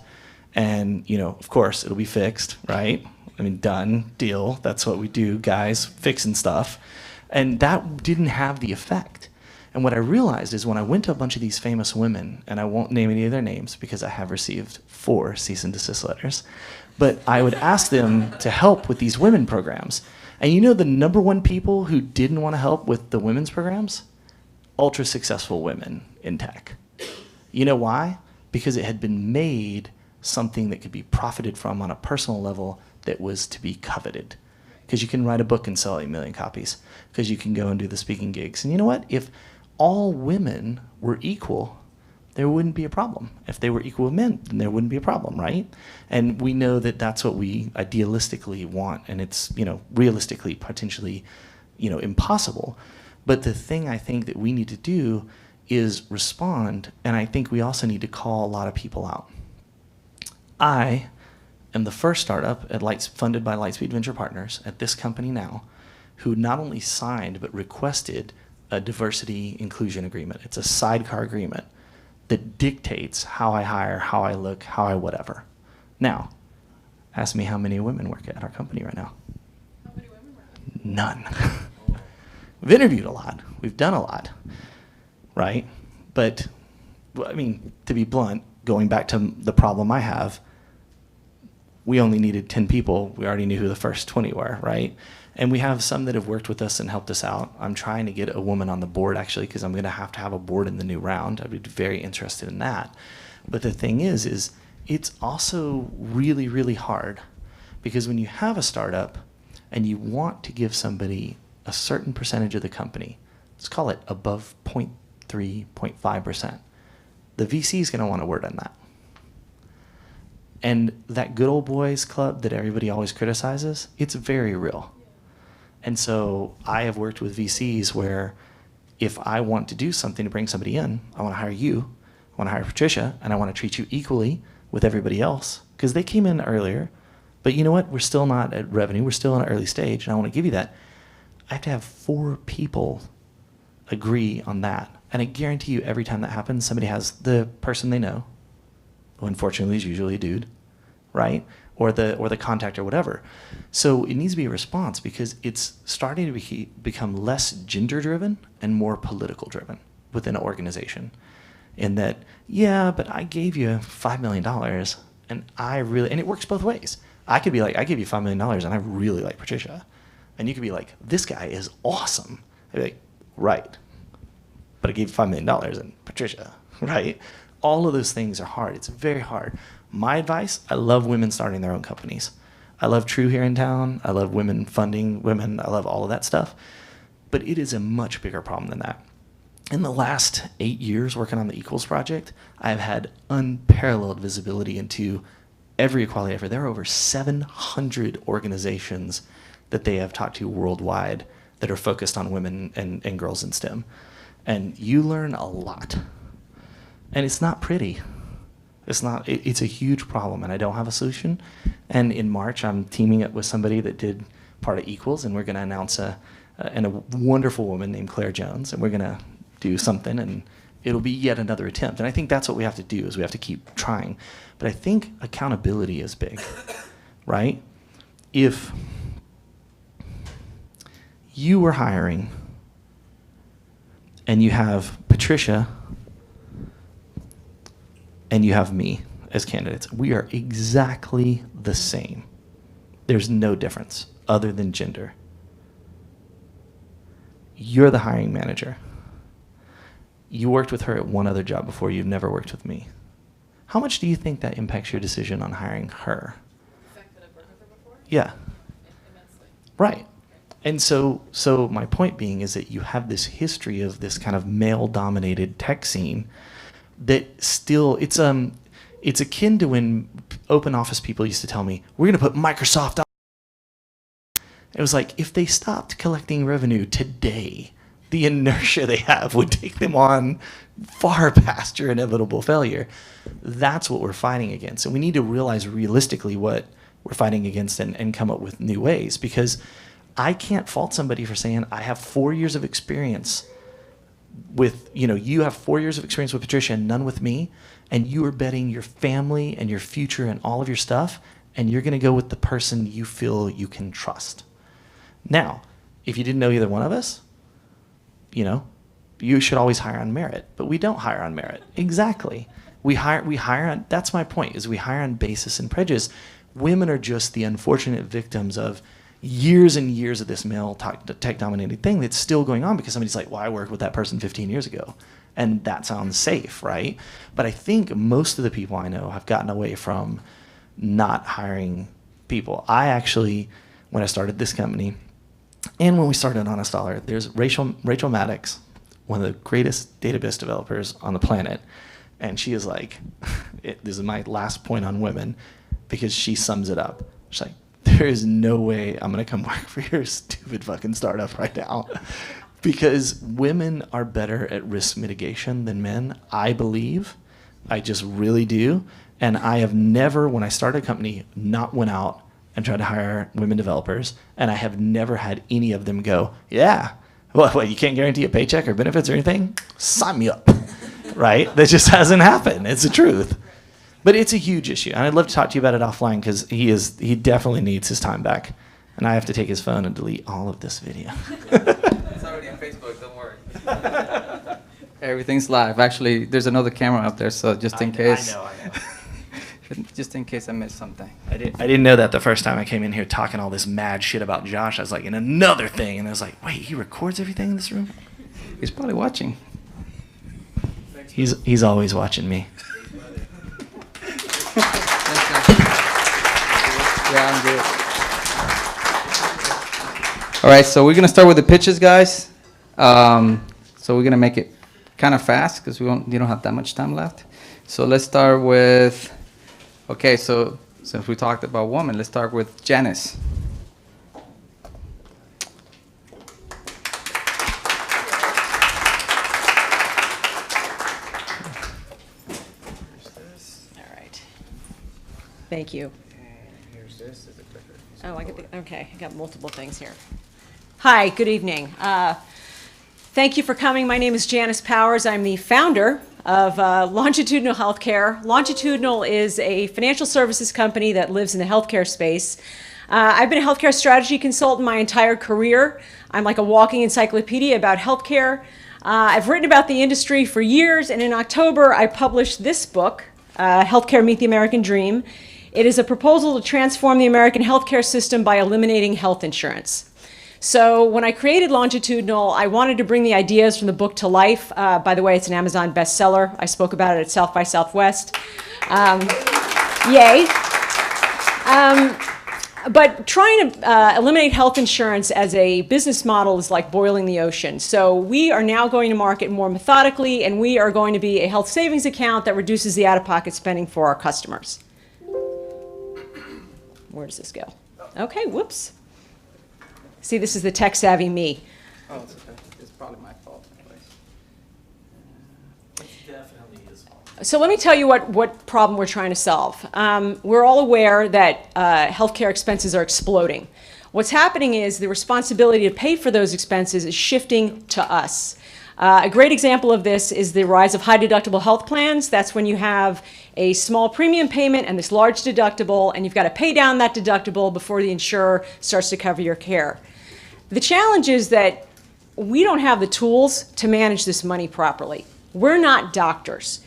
Speaker 2: and of course it'll be fixed, right? I mean, done, deal. That's what we do, guys, fixing stuff. And that didn't have the effect. And what I realized is when I went to a bunch of these famous women, and I won't name any of their names because I have received 4 cease and desist letters, but I would ask them to help with these women programs. And the number one people who didn't want to help with the women's programs? Ultra successful women in tech. You know why? Because it had been made something that could be profited from on a personal level that was to be coveted. Because you can write a book and sell 8 million copies. Because you can go and do the speaking gigs. And you know what? If all women were equal, there wouldn't be a problem. If they were equal with men, then there wouldn't be a problem, right? And we know that that's what we idealistically want, and it's, realistically, potentially, impossible. But the thing I think that we need to do is respond, and I think we also need to call a lot of people out. I am the first startup funded by Lightspeed Venture Partners at this company now, who not only signed but requested a diversity inclusion agreement. It's a sidecar agreement that dictates how I hire, how I look, how I whatever. Now, ask me how many women work at our company right now.
Speaker 8: How many women were there?
Speaker 2: None. We've interviewed a lot. We've done a lot, right? But, to be blunt, going back to the problem I have, we only needed 10 people. We already knew who the first 20 were, right? And we have some that have worked with us and helped us out. I'm trying to get a woman on the board, actually, because I'm going to have a board in the new round. I'd be very interested in that. But the thing is it's also really, really hard, because when you have a startup and you want to give somebody a certain percentage of the company, let's call it above 0.3, 0.5%, the VC is going to want a word on that. And that good old boys club that everybody always criticizes, it's very real. And so I have worked with VCs where if I want to do something to bring somebody in, I want to hire you, I want to hire Patricia, and I want to treat you equally with everybody else, because they came in earlier. But you know what? We're still not at revenue. We're still in an early stage, and I want to give you that. I have to have 4 people agree on that. And I guarantee you every time that happens, somebody has the person they know, who unfortunately is usually a dude, right? Or the contact or whatever. So it needs to be a response, because it's starting to become less gender-driven and more political-driven within an organization. In that, yeah, but I gave you $5 million, and it works both ways. I could be like, I gave you $5 million, and I really like Patricia. And you could be like, this guy is awesome. I'd be like, right. But I gave you $5 million and Patricia, right? All of those things are hard. It's very hard. My advice, I love women starting their own companies. I love True here in town. I love women funding women. I love all of that stuff. But it is a much bigger problem than that. In the last 8 years working on the Equals project, I've had unparalleled visibility into every equality effort. There are over 700 organizations that they have talked to worldwide that are focused on women and girls in STEM. And you learn a lot. And it's not pretty. It's a huge problem, and I don't have a solution. And in March, I'm teaming up with somebody that did part of Equals, and we're going to announce a wonderful woman named Claire Jones, and we're going to do something, and it'll be yet another attempt. And I think that's what we have to do, is we have to keep trying. But I think accountability is big, right? If you were hiring and you have Patricia, and you have me as candidates. We are exactly the same. There's no difference other than gender. You're the hiring manager. You worked with her at one other job before. You've never worked with me. How much do you think that impacts your decision on hiring her?
Speaker 8: The fact that I've worked with her before?
Speaker 2: Yeah.
Speaker 8: Immensely.
Speaker 2: Right. And so my point being is that you have this history of this kind of male-dominated tech scene that still, it's akin to when open office people used to tell me, we're going to put Microsoft on. It was like, if they stopped collecting revenue today, the inertia they have would take them on far past your inevitable failure. That's what we're fighting against. And we need to realize realistically what we're fighting against and come up with new ways, because I can't fault somebody for saying, I have 4 years of experience with, you have 4 years of experience with Patricia and none with me, and you are betting your family and your future and all of your stuff, and you're going to go with the person you feel you can trust. Now, if you didn't know either one of us, you should always hire on merit, but we don't hire on merit. Exactly. We hire on, that's my point, is we hire on basis and prejudice. Women are just the unfortunate victims of years and years of this male tech-dominated thing that's still going on because somebody's like, well, I worked with that person 15 years ago. And that sounds safe, right? But I think most of the people I know have gotten away from not hiring people. I actually, when I started this company, and when we started Honest Dollar, there's Rachel Maddox, one of the greatest database developers on the planet. And she is like, this is my last point on women, because she sums it up. She's like, there is no way I'm going to come work for your stupid fucking startup right now. Because women are better at risk mitigation than men, I believe. I just really do. And I have never, when I started a company, not went out and tried to hire women developers. And I have never had any of them go, yeah, what, you can't guarantee a paycheck or benefits or anything? Sign me up. Right? That just hasn't happened. It's the truth. But it's a huge issue. And I'd love to talk to you about it offline, because he definitely needs his time back. And I have to take his phone and delete all of this video.
Speaker 1: It's already on Facebook, don't worry. Everything's live. Actually, there's another camera up there, so just in case.
Speaker 2: I know.
Speaker 1: Just in case I missed something.
Speaker 2: I didn't know that the first time I came in here talking all this mad shit about Josh. I was like, in another thing. And I was like, wait, he records everything in this room?
Speaker 1: He's probably watching.
Speaker 2: He's always watching me.
Speaker 1: Yeah, I'm good. All right, so we're gonna start with the pitches, guys. So we're gonna make it kind of fast because you don't have that much time left. So let's start with. Okay, so since we talked about women, let's start with Janice.
Speaker 9: All right. Thank you. Oh, okay, I got multiple things here. Hi, good evening. Thank you for coming. My name is Janice Powers. I'm the founder of Longitudinal Healthcare. Longitudinal is a financial services company that lives in the healthcare space. I've been a healthcare strategy consultant my entire career. I'm like a walking encyclopedia about healthcare. I've written about the industry for years, and in October I published this book, Healthcare Meet the American Dream. It is a proposal to transform the American healthcare system by eliminating health insurance. So when I created Longitudinal, I wanted to bring the ideas from the book to life. By the way, it's an Amazon bestseller. I spoke about it at South by Southwest. Yay. But trying to eliminate health insurance as a business model is like boiling the ocean. So we are now going to market more methodically, and we are going to be a health savings account that reduces the out-of-pocket spending for our customers. Where does this go? Okay, whoops. See, this is the tech-savvy me.
Speaker 1: Oh, it's okay. It's probably my fault.
Speaker 2: It's definitely his fault.
Speaker 9: So let me tell you what problem we're trying to solve. We're all aware that healthcare expenses are exploding. What's happening is the responsibility to pay for those expenses is shifting to us. A great example of this is the rise of high deductible health plans. That's when you have a small premium payment and this large deductible, and you've got to pay down that deductible before the insurer starts to cover your care. The challenge is that we don't have the tools to manage this money properly. We're not doctors.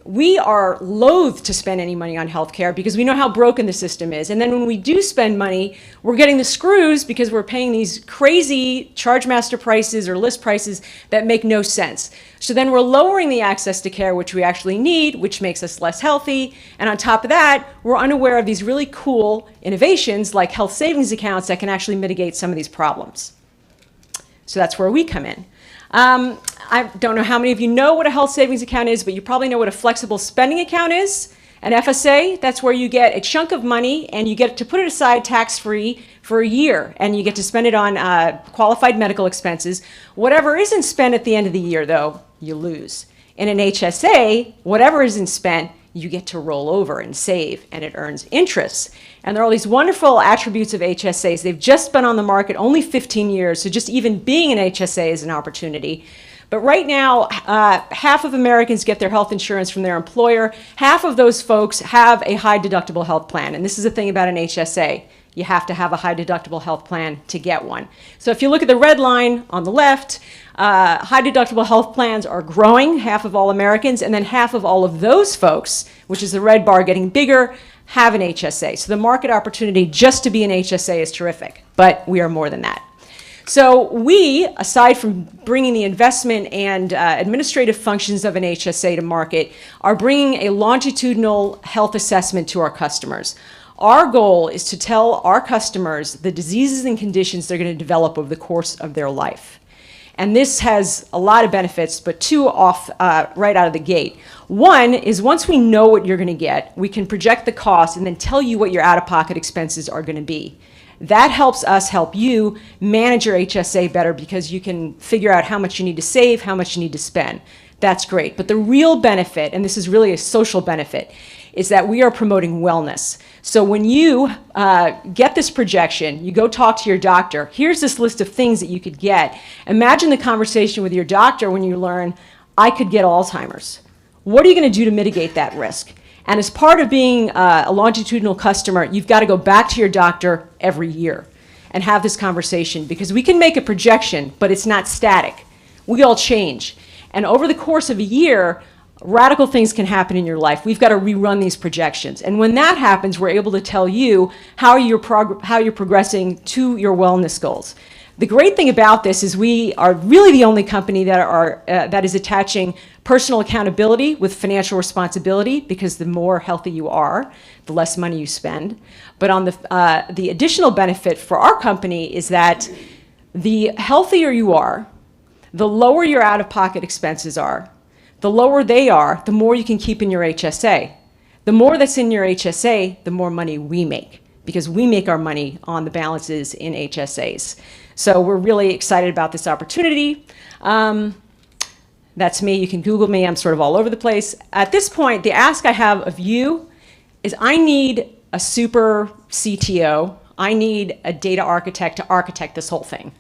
Speaker 9: We are loath to spend any money on healthcare because we know how broken the system is. And then when we do spend money, we're getting the screws because we're paying these crazy charge master prices or list prices that make no sense. So then we're lowering the access to care which we actually need, which makes us less healthy. And on top of that, we're unaware of these really cool innovations like health savings accounts that can actually mitigate some of these problems. So that's where we come in. I don't know how many of you know what a health savings account is, but you probably know what a flexible spending account is. An FSA, that's where you get a chunk of money and you get to put it aside tax-free for a year, and you get to spend it on qualified medical expenses. Whatever isn't spent at the end of the year, though, you lose. In an HSA, whatever isn't spent, you get to roll over and save, and it earns interest. And there are all these wonderful attributes of HSAs. They've just been on the market only 15 years, so just even being an HSA is an opportunity. But right now, half of Americans get their health insurance from their employer. Half of those folks have a high deductible health plan. And this is the thing about an HSA. You have to have a high deductible health plan to get one. So if you look at the red line on the left, high deductible health plans are growing, half of all Americans, and then half of all of those folks, which is the red bar getting bigger, have an HSA. So the market opportunity just to be an HSA is terrific, but we are more than that. So we, aside from bringing the investment and administrative functions of an HSA to market, are bringing a longitudinal health assessment to our customers. Our goal is to tell our customers the diseases and conditions they're going to develop over the course of their life. And this has a lot of benefits, but two off right out of the gate. One is once we know what you're going to get, we can project the cost and then tell you what your out-of-pocket expenses are going to be. That helps us help you manage your HSA better because you can figure out how much you need to save, how much you need to spend. That's great. But the real benefit, and this is really a social benefit, is that we are promoting wellness. So when you get this projection, you go talk to your doctor, here's this list of things that you could get. Imagine the conversation with your doctor when you learn, I could get Alzheimer's. What are you going to do to mitigate that risk? And as part of being a longitudinal customer, you've got to go back to your doctor every year and have this conversation because we can make a projection, but it's not static. We all change. And over the course of a year, radical things can happen in your life. We've got to rerun these projections. And when that happens, we're able to tell you how you're progressing to your wellness goals. The great thing about this is we are really the only company that is attaching personal accountability with financial responsibility because the more healthy you are, the less money you spend. But on the additional benefit for our company is that the healthier you are, the lower your out-of-pocket expenses are, the lower they are, the more you can keep in your HSA. The more that's in your HSA, the more money we make because we make our money on the balances in HSAs. So we're really excited about this opportunity. That's me. You can Google me. I'm sort of all over the place. At this point, the ask I have of you is I need a super CTO. I need a data architect to architect this whole thing.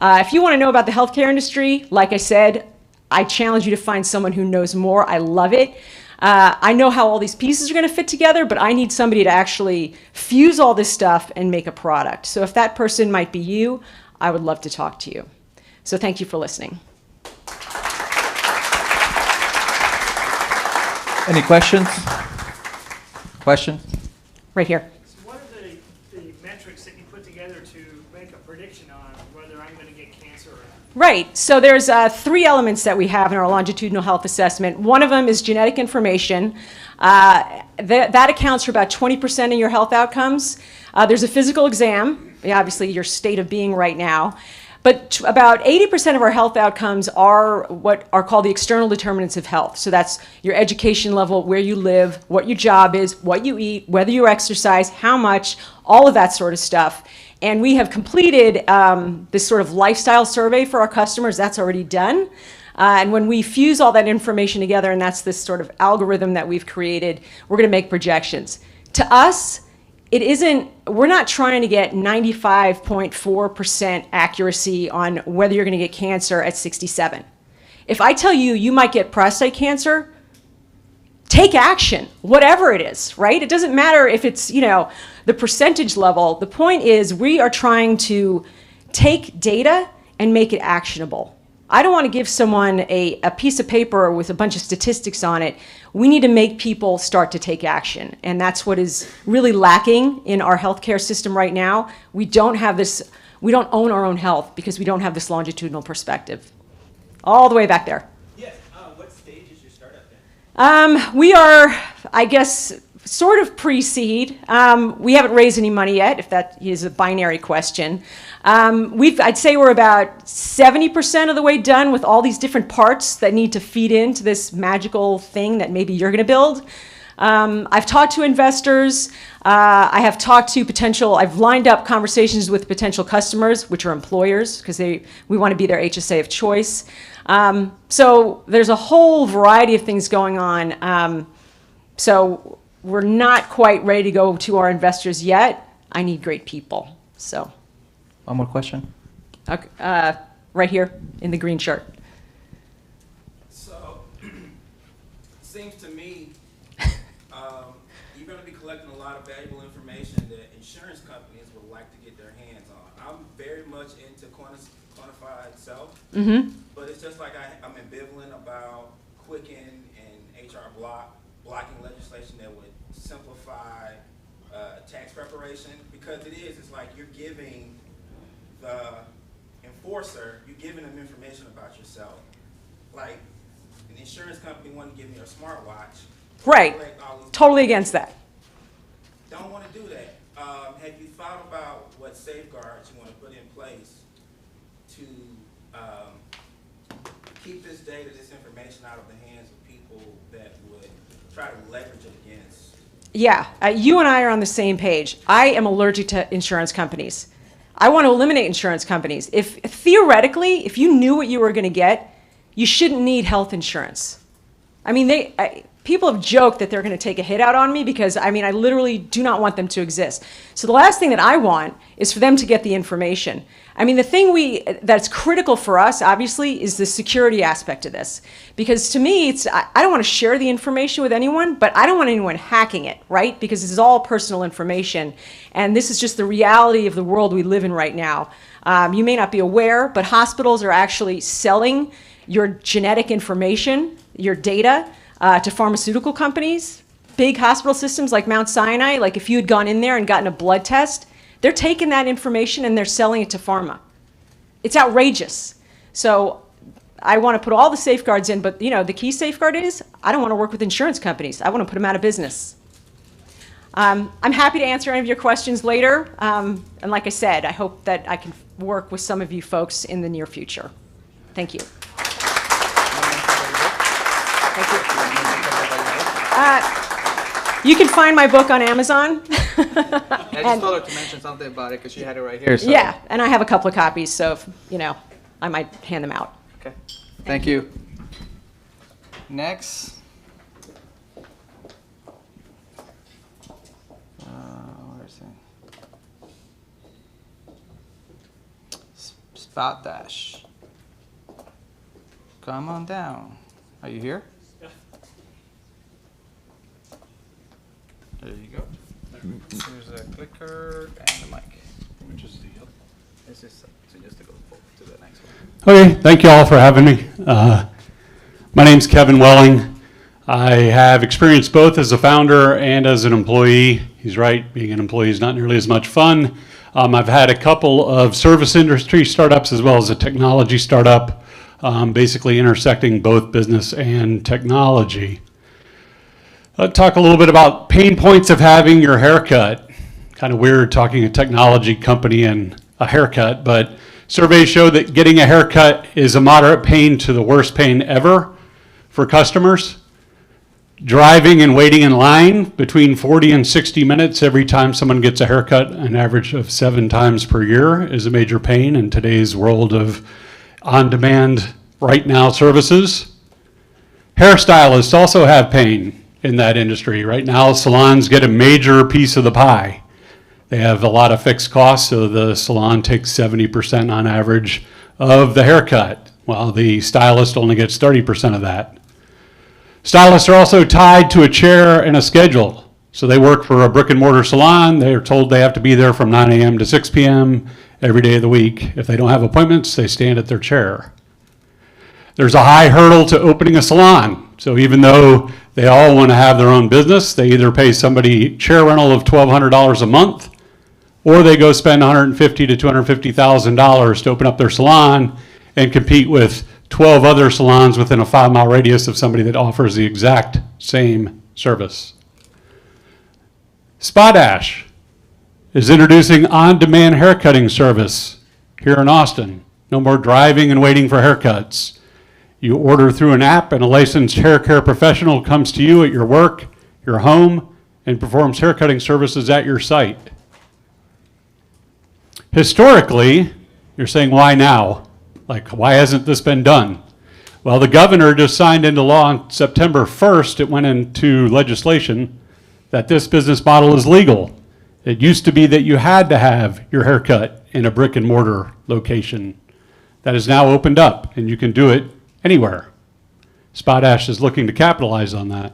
Speaker 9: If you want to know about the healthcare industry, like I said, I challenge you to find someone who knows more. I love it. I know how all these pieces are going to fit together, but I need somebody to actually fuse all this stuff and make a product. So if that person might be you, I would love to talk to you. So thank you for listening.
Speaker 1: Any questions? Questions?
Speaker 9: Right here.
Speaker 10: So what are the metrics that you put together to make a prediction on whether I'm going to get cancer or not?
Speaker 9: Right. So there's 3 elements that we have in our longitudinal health assessment. One of them is genetic information. That accounts for about 20% of your health outcomes. There's a physical exam, obviously your state of being right now. But about 80% of our health outcomes are what are called the external determinants of health. So that's your education level, where you live, what your job is, what you eat, whether you exercise, how much, all of that sort of stuff. And we have completed this sort of lifestyle survey for our customers. That's already done. And when we fuse all that information together, and that's this sort of algorithm that we've created, we're going to make projections. To us, we're not trying to get 95.4% accuracy on whether you're going to get cancer at 67. If I tell you you might get prostate cancer, take action, whatever it is, right? It doesn't matter if it's, the percentage level. The point is we are trying to take data and make it actionable. I don't want to give someone a piece of paper with a bunch of statistics on it. We need to make people start to take action. And that's what is really lacking in our healthcare system right now. We don't own our own health because we don't have this longitudinal perspective. All the way back there.
Speaker 6: Yes. What stage is your startup in?
Speaker 9: We are, I guess, sort of pre-seed. We haven't raised any money yet, if that is a binary question. I'd say we're about 70% of the way done with all these different parts that need to feed into this magical thing that maybe you're going to build. I've talked to investors. I have talked to I've lined up conversations with potential customers, which are employers, because we want to be their HSA of choice. So there's a whole variety of things going on. So we're not quite ready to go to our investors yet. I need great people. So.
Speaker 1: One more question.
Speaker 9: Okay, right here in the green shirt.
Speaker 5: So, seems to me you're going to be collecting a lot of valuable information that insurance companies would like to get their hands on. I'm very much into quantified self, but it's just like I'm ambivalent about Quicken and HR blocking legislation that would simplify tax preparation, because it's like you're giving the enforcer, you're giving them information about yourself. Like an insurance company wanted to give me a smartwatch.
Speaker 9: Right. Totally against that.
Speaker 5: Don't want to do that. Have you thought about what safeguards you want to put in place to keep this data, this information out of the hands of people that would try to leverage it against?
Speaker 9: Yeah, you and I are on the same page. I am allergic to insurance companies. I want to eliminate insurance companies. Theoretically, if you knew what you were going to get, you shouldn't need health insurance. I mean, people have joked that they're going to take a hit out on me because, I literally do not want them to exist. So the last thing that I want is for them to get the information. The thing that's critical for us, obviously, is the security aspect of this. Because to me, I don't want to share the information with anyone, but I don't want anyone hacking it, right? Because this is all personal information. And this is just the reality of the world we live in right now. You may not be aware, but hospitals are actually selling your genetic information, your data, to pharmaceutical companies. Big hospital systems like Mount Sinai, like if you had gone in there and gotten a blood test, they're taking that information and they're selling it to pharma. It's outrageous. So I want to put all the safeguards in, but the key safeguard is I don't want to work with insurance companies. I want to put them out of business. I'm happy to answer any of your questions later. And like I said, I hope that I can work with some of you folks in the near future. Thank you. Thank you. You can find my book on Amazon.
Speaker 1: I just told her to mention something about it because she had it right here. So.
Speaker 9: Yeah, and I have a couple of copies, so if, I might hand them out.
Speaker 1: Okay. Thank you. Next. Where is it? Spout Dash. Come on down. Are you here? There you go. Here's a clicker and a mic. Which is the other? This is just to go to the next one.
Speaker 11: Okay, thank you all for having me. My name's Kevin Welling. I have experience both as a founder and as an employee. He's right, being an employee is not nearly as much fun. I've had a couple of service industry startups as well as a technology startup, basically intersecting both business and technology. Let's talk a little bit about pain points of having your haircut. Kind of weird talking a technology company and a haircut, but surveys show that getting a haircut is a moderate pain to the worst pain ever for customers. Driving and waiting in line between 40 and 60 minutes every time someone gets a haircut, an average of 7 times per year, is a major pain in today's world of on-demand, right-now services. Hairstylists also have pain in that industry. Right now, salons get a major piece of the pie. They have a lot of fixed costs, so the salon takes 70% on average of the haircut, while the stylist only gets 30% of that. Stylists are also tied to a chair and a schedule. So they work for a brick and mortar salon. They're told they have to be there from 9 a.m. to 6 p.m. every day of the week. If they don't have appointments, they stand at their chair. There's a high hurdle to opening a salon. So even though they all want to have their own business, they either pay somebody chair rental of $1,200 a month, or they go spend $150,000 to $250,000 to open up their salon and compete with 12 other salons within a 5-mile radius of somebody that offers the exact same service. Spa Dash is introducing on-demand haircutting service here in Austin. No more driving and waiting for haircuts. You order through an app and a licensed hair care professional comes to you at your work, your home, and performs haircutting services at your site. Historically, you're saying, why now? Like, why hasn't this been done? Well, the governor just signed into law on September 1st, it went into legislation, that this business model is legal. It used to be that you had to have your haircut in a brick and mortar location. That is now opened up, and you can do it anywhere. Spa Dash is looking to capitalize on that.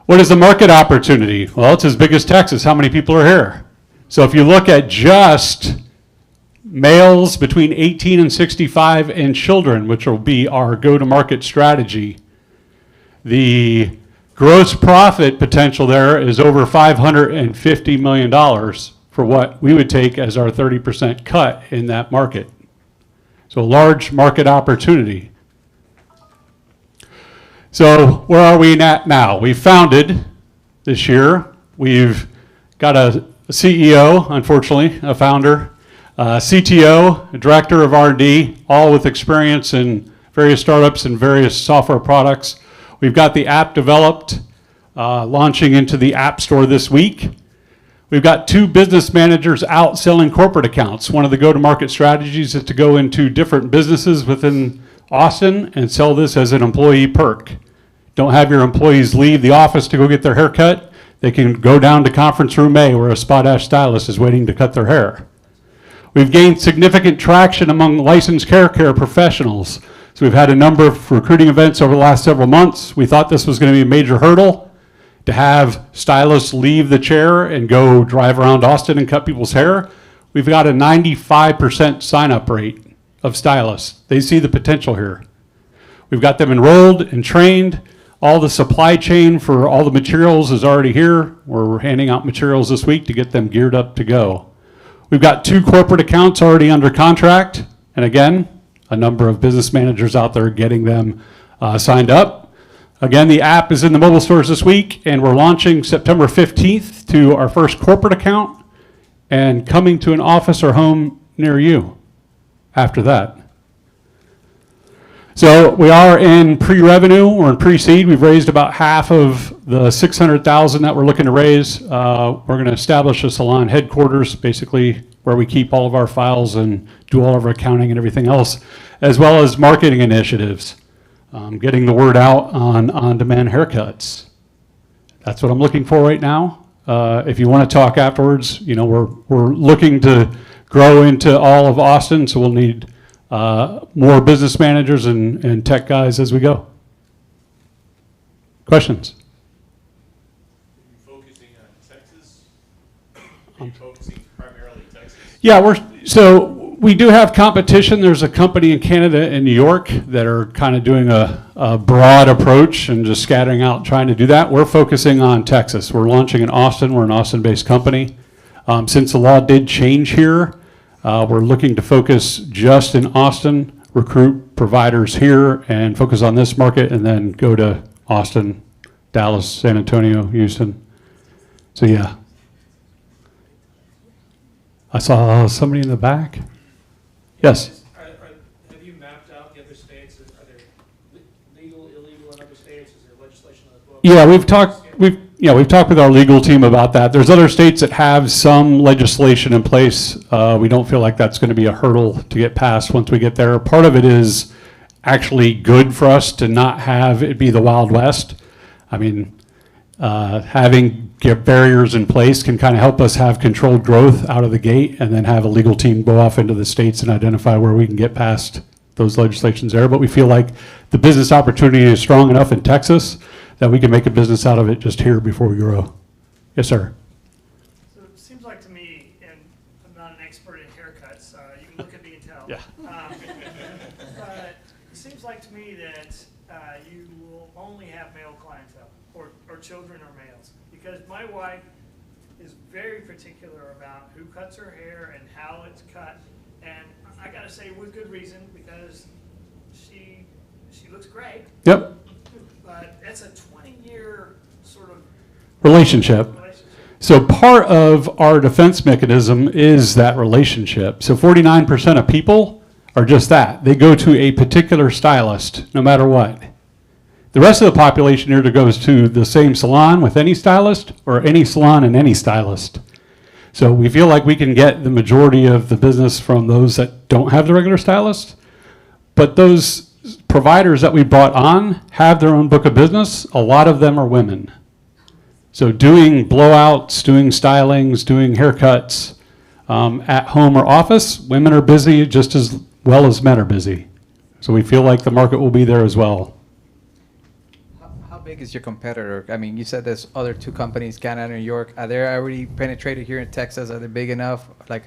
Speaker 11: What is the market opportunity? Well, it's as big as Texas. How many people are here? So if you look at just males between 18 and 65 and children, which will be our go-to-market strategy, the gross profit potential there is over $550 million for what we would take as our 30% cut in that market. So large market opportunity. So where are we at now? We've founded this year. We've got a CEO, unfortunately, a founder, CTO, a director of R&D, all with experience in various startups and various software products. We've got the app developed, launching into the App Store this week. We've got 2 business managers out selling corporate accounts. One of the go-to-market strategies is to go into different businesses within Austin and sell this as an employee perk. Don't have your employees leave the office to go get their hair cut. They can go down to Conference Room A where a Spa Dash stylist is waiting to cut their hair. We've gained significant traction among licensed hair care professionals. So we've had a number of recruiting events over the last several months. We thought this was going to be a major hurdle to have stylists leave the chair and go drive around Austin and cut people's hair. We've got a 95% sign-up rate of stylists. They see the potential here. We've got them enrolled and trained. All the supply chain for all the materials is already here. We're handing out materials this week to get them geared up to go. We've got 2 corporate accounts already under contract. And again, a number of business managers out there getting them signed up. Again, the app is in the mobile stores this week, and we're launching September 15th to our first corporate account and coming to an office or home near you after that. So we are in pre-revenue, we're in pre-seed. We've raised about half of the $600,000 that we're looking to raise. We're going to establish a salon headquarters, basically where we keep all of our files and do all of our accounting and everything else, as well as marketing initiatives, getting the word out on on-demand haircuts. That's what I'm looking for right now. If you want to talk afterwards, you know, we're looking to grow into all of Austin, so we'll need more business managers and tech guys as we go. Questions?
Speaker 12: Are you focusing on Texas? Are you focusing primarily Texas?
Speaker 11: Yeah, we do have competition. There's a company in Canada and New York that are kind of doing a broad approach and just scattering out trying to do that. We're focusing on Texas. We're launching in Austin. We're an Austin-based company. Since the law did change here, we're looking to focus just in Austin, recruit providers here, and focus on this market, and then go to Austin, Dallas, San Antonio, Houston. So yeah. I saw somebody in the back. Yes?
Speaker 4: Have you mapped out the other states? Are there legal, illegal in other states? Is there legislation on the books?
Speaker 11: Yeah, we've talked with our legal team about that. There's other states that have some legislation in place. We don't feel like that's going to be a hurdle to get past once we get there. Part of it is actually good for us to not have it be the Wild West. I mean, having barriers in place can kind of help us have controlled growth out of the gate, and then have a legal team go off into the states and identify where we can get past those legislations there. But we feel like the business opportunity is strong enough in Texas that we can make a business out of it just here before we grow. Yes, sir.
Speaker 10: So it seems like to me that you will only have male clientele or children or males, because my wife is very particular about who cuts her hair and how it's cut, and I gotta say with good reason, because she looks great,
Speaker 11: Yep.
Speaker 10: but it's a 20-year sort of
Speaker 11: Relationship. So part of our defense mechanism is that relationship. So 49% of people are just that. They go to a particular stylist no matter what. The rest of the population either goes to the same salon with any stylist or any salon and any stylist. So we feel like we can get the majority of the business from those that don't have the regular stylist. But those providers that we brought on have their own book of business. A lot of them are women. So doing blowouts, doing stylings, doing haircuts at home or office, women are busy just as well as men are busy. So we feel like the market will be there as well.
Speaker 1: How big is your competitor? I mean, you said there's other two companies, Canada and New York. Are they already penetrated here in Texas? Are they big enough? Like,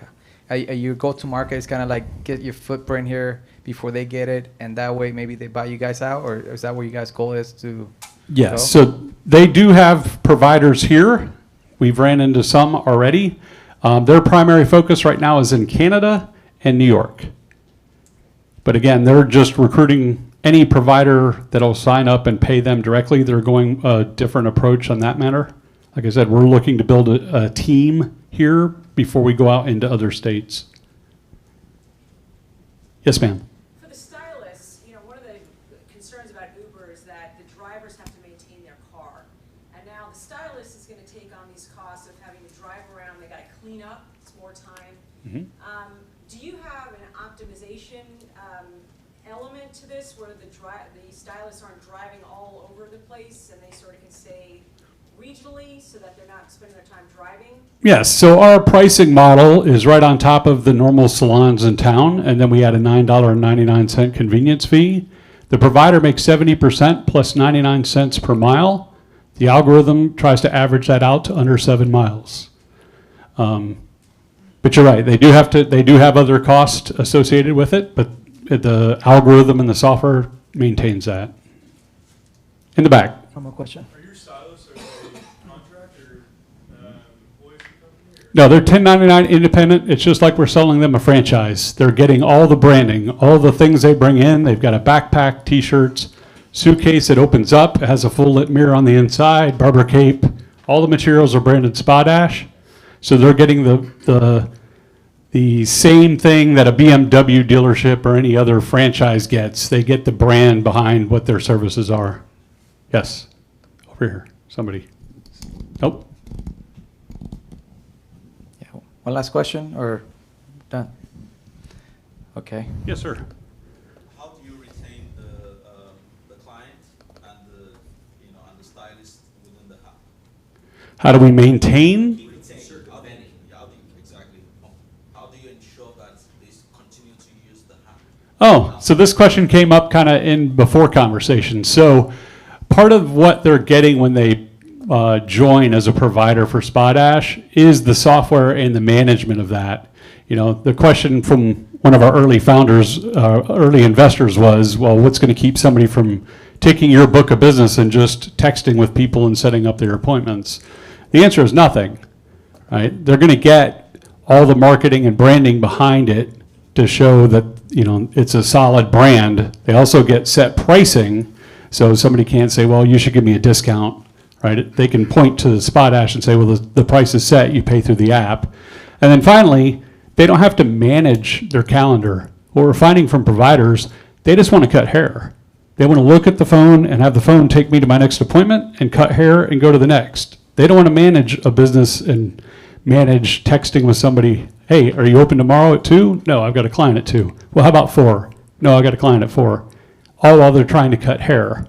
Speaker 1: are your go-to market is kind of like get your footprint here before they get it, and that way maybe they buy you guys out, or is that where you guys' goal is to?
Speaker 11: Yes,
Speaker 1: go?
Speaker 11: so they do have providers here. We've ran into some already. Their primary focus right now is in Canada and New York. But again, they're just recruiting any provider that'll sign up and pay them directly. They're going a different approach on that matter. Like I said, we're looking to build a team here before we go out into other states. Yes, ma'am.
Speaker 9: For the stylists, you know, one of the concerns about Uber is that the drivers have to maintain their car. And now the stylist is going to take on these costs of having to drive around. They got to clean up. It's more time.
Speaker 11: Mhm.
Speaker 9: Do you have an optimization element to this where the stylists aren't driving all over the place and they sort of can stay regionally so that they're not spending their time driving?
Speaker 11: Yes, so our pricing model is right on top of the normal salons in town, and then we add a $9.99 convenience fee. The provider makes 70% plus 99 cents per mile. The algorithm tries to average that out to under 7 miles. But you're right, they do have other costs associated with it, but the algorithm and the software maintains that. In the back.
Speaker 1: One more question.
Speaker 12: Are your stylists, are they contract or employees of the company?
Speaker 11: No, they're 1099 independent. It's just like we're selling them a franchise. They're getting all the branding, all the things they bring in. They've got a backpack, t-shirts, suitcase that opens up. It has a full lit mirror on the inside, barber cape. All the materials are branded Spa Dash. So they're getting the same thing that a BMW dealership or any other franchise gets. They get the brand behind what their services are. Yes, over here, somebody. Nope.
Speaker 1: Yeah. One last question, or done? Okay.
Speaker 11: Yes, sir.
Speaker 13: How do you retain the client and the stylist within the hub?
Speaker 11: How do we maintain?
Speaker 13: How do you ensure that they continue to use the hub?
Speaker 11: Oh, so this question came up kind of in before conversation. So part of what they're getting when they join as a provider for Spa Dash is the software and the management of that. You know, the question from one of our early founders, early investors was, well, what's going to keep somebody from taking your book of business and just texting with people and setting up their appointments? The answer is nothing, right? They're going to get all the marketing and branding behind it to show that, you know, it's a solid brand. They also get set pricing, so somebody can't say, well, you should give me a discount, right? They can point to the Spa Dash and say, well, the price is set, you pay through the app. And then finally, they don't have to manage their calendar. What we're finding from providers, they just want to cut hair. They want to look at the phone and have the phone take me to my next appointment and cut hair and go to the next. They don't want to manage a business and manage texting with somebody. Hey, are you open tomorrow at 2? No, I've got a client at 2. Well, how about 4? No, I've got a client at 4. All while they're trying to cut hair.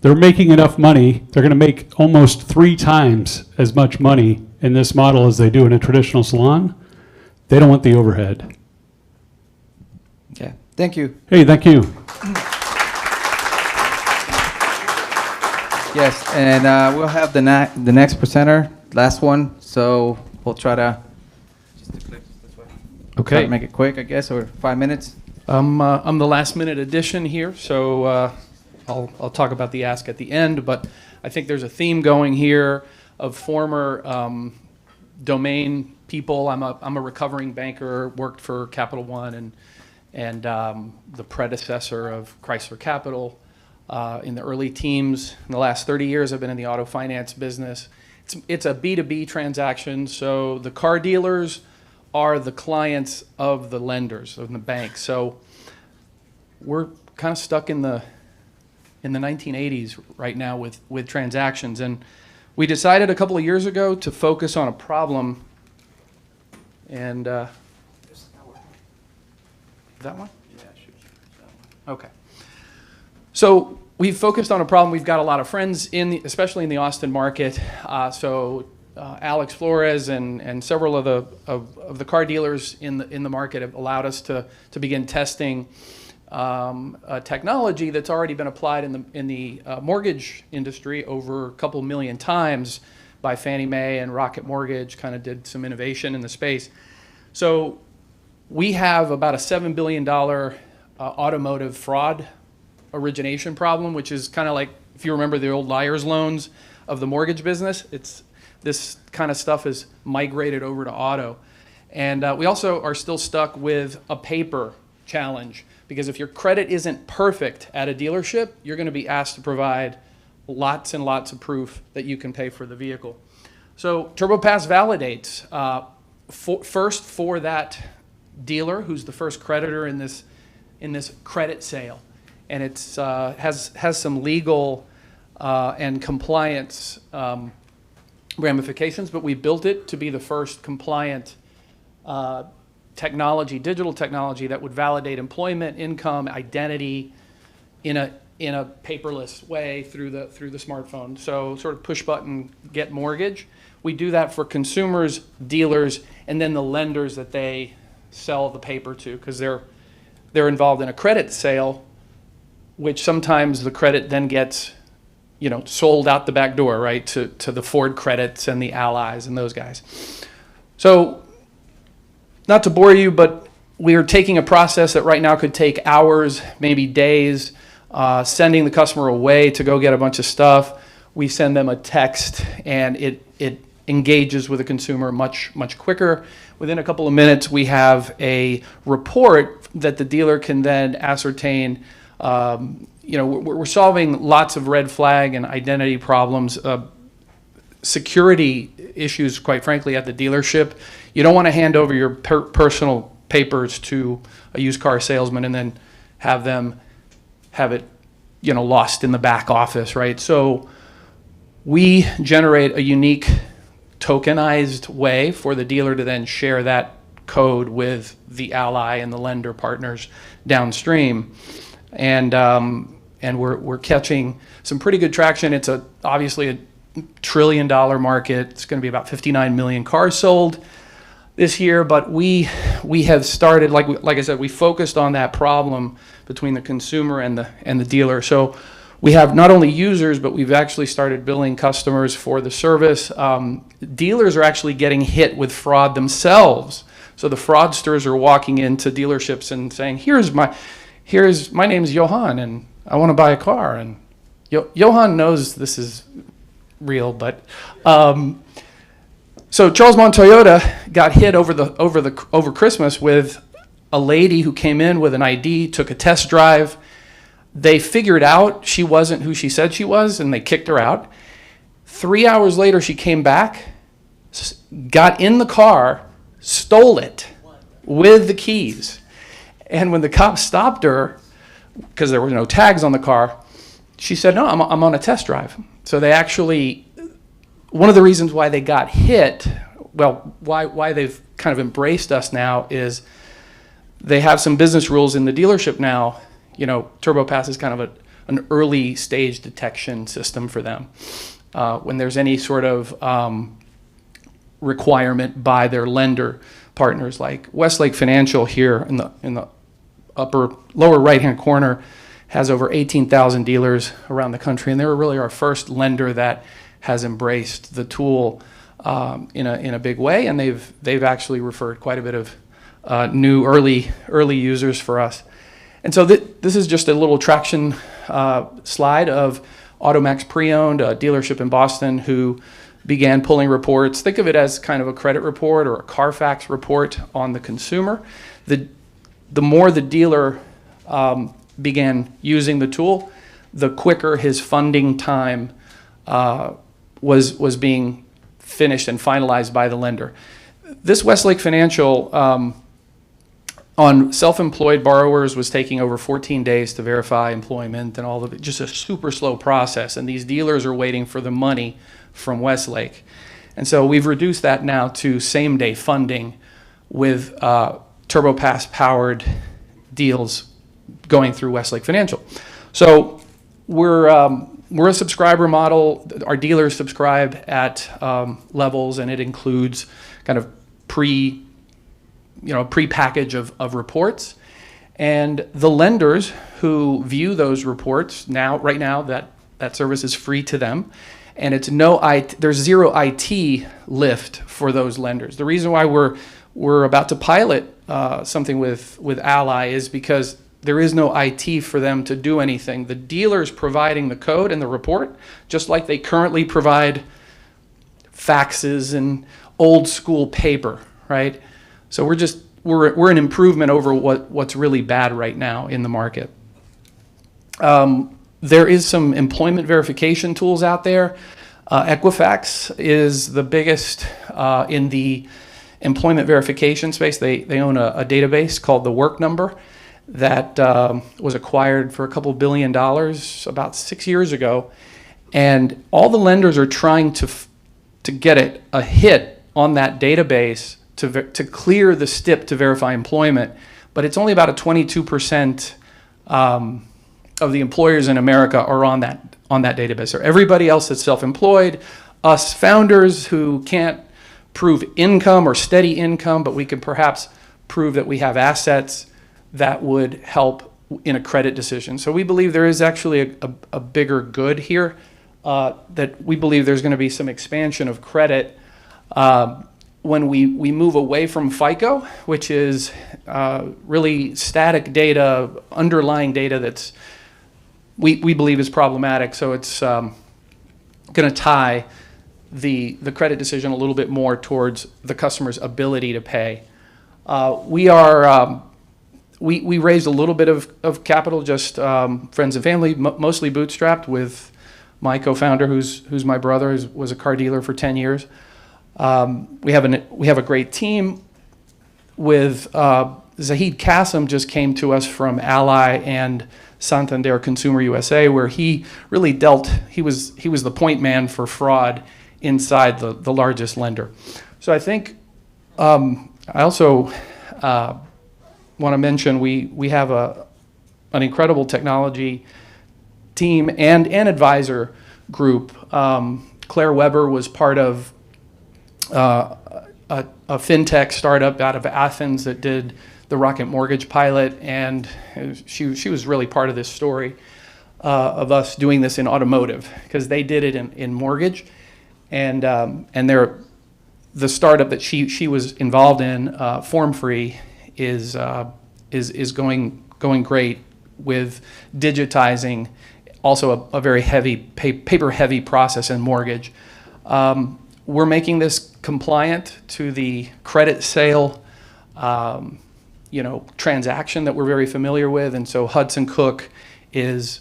Speaker 11: They're making enough money. They're going to make almost 3 times as much money in this model as they do in a traditional salon. They don't want the overhead.
Speaker 1: Okay. Thank you.
Speaker 11: Hey, thank you.
Speaker 1: Yes, and we'll have the next presenter, last one. So we'll try to just to click this way.
Speaker 2: Okay.
Speaker 1: Try to make it quick, I guess, or 5 minutes.
Speaker 14: I'm the last minute addition here, so I'll talk about the ask at the end, but I think there's a theme going here of former domain people. I'm a recovering banker, worked for Capital One and the predecessor of Chrysler Capital in the early teams. In the last 30 years, I've been in the auto finance business. It's a B2B transaction, so the car dealers are the clients of the lenders, of the banks. So we're kind of stuck in the 1980s right now with transactions. And we decided a couple of years ago to focus on a problem. And that one? Yeah, sure. Okay. So we've focused on a problem. We've got a lot of friends especially in the Austin market. Alex Flores and several of the car dealers in the market have allowed us to begin testing a technology that's already been applied in the mortgage industry over a couple million times by Fannie Mae, and Rocket Mortgage kind of did some innovation in the space. So we have about a $7 billion automotive fraud origination problem, which is kind of like, if you remember the old liar's loans of the mortgage business, this kind of stuff is migrated over to auto. And we also are still stuck with a paper challenge, because if your credit isn't perfect at a dealership, you're going to be asked to provide lots and lots of proof that you can pay for the vehicle. So TurboPass validates first for that dealer who's the first creditor in this credit sale. And it's has some legal and compliance ramifications, but we built it to be the first compliant digital technology that would validate employment, income, identity in a paperless way through the smartphone. So sort of push button, get mortgage. We do that for consumers, dealers, and then the lenders that they sell the paper to, because they're involved in a credit sale, which sometimes the credit then gets sold out the back door, right, to the Ford Credits and the Allies and those guys. So not to bore you, but we are taking a process that right now could take hours, maybe days, sending the customer away to go get a bunch of stuff. We send them a text, and it engages with the consumer much, much quicker. Within a couple of minutes, we have a report that the dealer can then ascertain. We're solving lots of red flag and identity problems, security issues, quite frankly, at the dealership. You don't want to hand over your personal papers to a used car salesman and then have it, lost in the back office, right? So we generate a unique tokenized way for the dealer to then share that code with the ally and the lender partners downstream. And we're catching some pretty good traction. It's obviously a $1 trillion market. It's going to be about 59 million cars sold this year. But we have started, like I said, we focused on that problem between the consumer and the dealer. So we have not only users, but we've actually started billing customers for the service. Dealers are actually getting hit with fraud themselves. So the fraudsters are walking into dealerships and saying, my name's Johan, and I want to buy a car. And Johan knows this is real, but so Charles Montoyota got hit over Christmas with a lady who came in with an ID, took a test drive. They figured out she wasn't who she said she was, and they kicked her out. 3 hours later, she came back, got in the car, stole it with the keys. And when the cops stopped her, because there were no tags on the car, she said, no, I'm on a test drive. So they actually, one of the reasons why they got hit, why they've kind of embraced us now is they have some business rules in the dealership now. TurboPass is kind of an early stage detection system for them. When there's any sort of requirement by their lender partners, like Westlake Financial here in the lower right-hand corner has over 18,000 dealers around the country, and they're really our first lender that has embraced the tool in a big way, and they've actually referred quite a bit of new early users for us. And so this is just a little traction slide of Automax Pre-Owned, a dealership in Boston who began pulling reports. Think of it as kind of a credit report or a Carfax report on the consumer. The more the dealer began using the tool, the quicker his funding time was being finished and finalized by the lender. This Westlake Financial on self-employed borrowers was taking over 14 days to verify employment and all of it, just a super slow process. And these dealers are waiting for the money from Westlake. And so we've reduced that now to same-day funding with TurboPass powered deals going through Westlake Financial. So we're a subscriber model. Our dealers subscribe at levels, and it includes kind of pre-package of reports. And the lenders who view those reports right now that service is free to them, and there's zero IT lift for those lenders. The reason why we're about to pilot something with Ally is because there is no IT for them to do anything. The dealer's providing the code and the report, just like they currently provide faxes and old school paper, right? So we're an improvement over what's really bad right now in the market. There is some employment verification tools out there. Equifax is the biggest in the employment verification space. They own a database called the Work Number that was acquired for a couple $2 billion about 6 years ago. And all the lenders are trying to get a hit on that database to clear the STIP to verify employment, but it's only about a 22% of the employers in America are on that database. So everybody else that's self-employed, us founders who can't prove income or steady income, but we can perhaps prove that we have assets that would help in a credit decision. So we believe there is actually a bigger good here, that we believe there's going to be some expansion of credit when we move away from FICO, which is really static data, underlying data that's we believe is problematic. So it's going to tie the credit decision a little bit more towards the customer's ability to pay. We raised a little bit of capital, just friends and family, mostly bootstrapped with my co-founder, who's my brother, who was a car dealer for 10 years. We have a great team with Zahid Kassem just came to us from Ally and Santander Consumer USA, where he really he was the point man for fraud inside the largest lender. So I think I also want to mention we have an incredible technology team and advisor group. Claire Weber was part of a fintech startup out of Athens that did the Rocket Mortgage pilot, and she was really part of this story of us doing this in automotive, because they did it in mortgage, and the startup that she was involved in, FormFree, is going great with digitizing also a very heavy paper heavy process in mortgage. We're making this compliant to the credit sale transaction that we're very familiar with, and so Hudson Cook is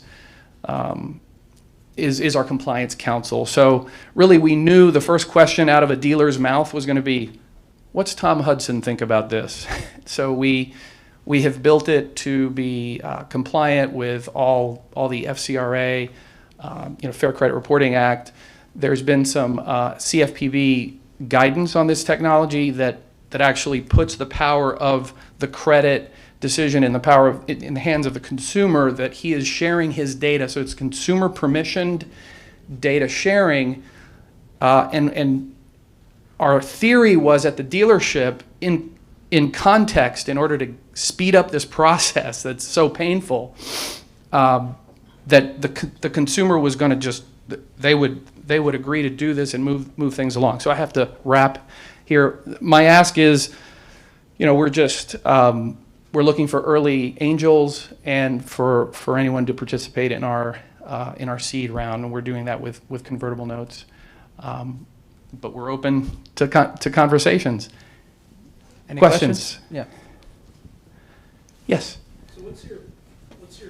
Speaker 14: our compliance counsel. So really, we knew the first question out of a dealer's mouth was going to be, "What's Tom Hudson think about this?" So we have built it to be compliant with all the FCRA, Fair Credit Reporting Act. There's been some CFPB guidance on this technology that actually puts the power of the credit decision in the hands of the consumer, that he is sharing his data. So it's consumer permissioned data sharing, and our theory was at the dealership in context, in order to speed up this process that's so painful, that the consumer was going to they would agree to do this and move things along. So I have to wrap here. My ask is, we're just we're looking for early angels and for anyone to participate in our seed round, and we're doing that with convertible notes. But we're open to conversations.
Speaker 1: Any
Speaker 14: questions?
Speaker 1: Yeah.
Speaker 14: Yes.
Speaker 10: So what's your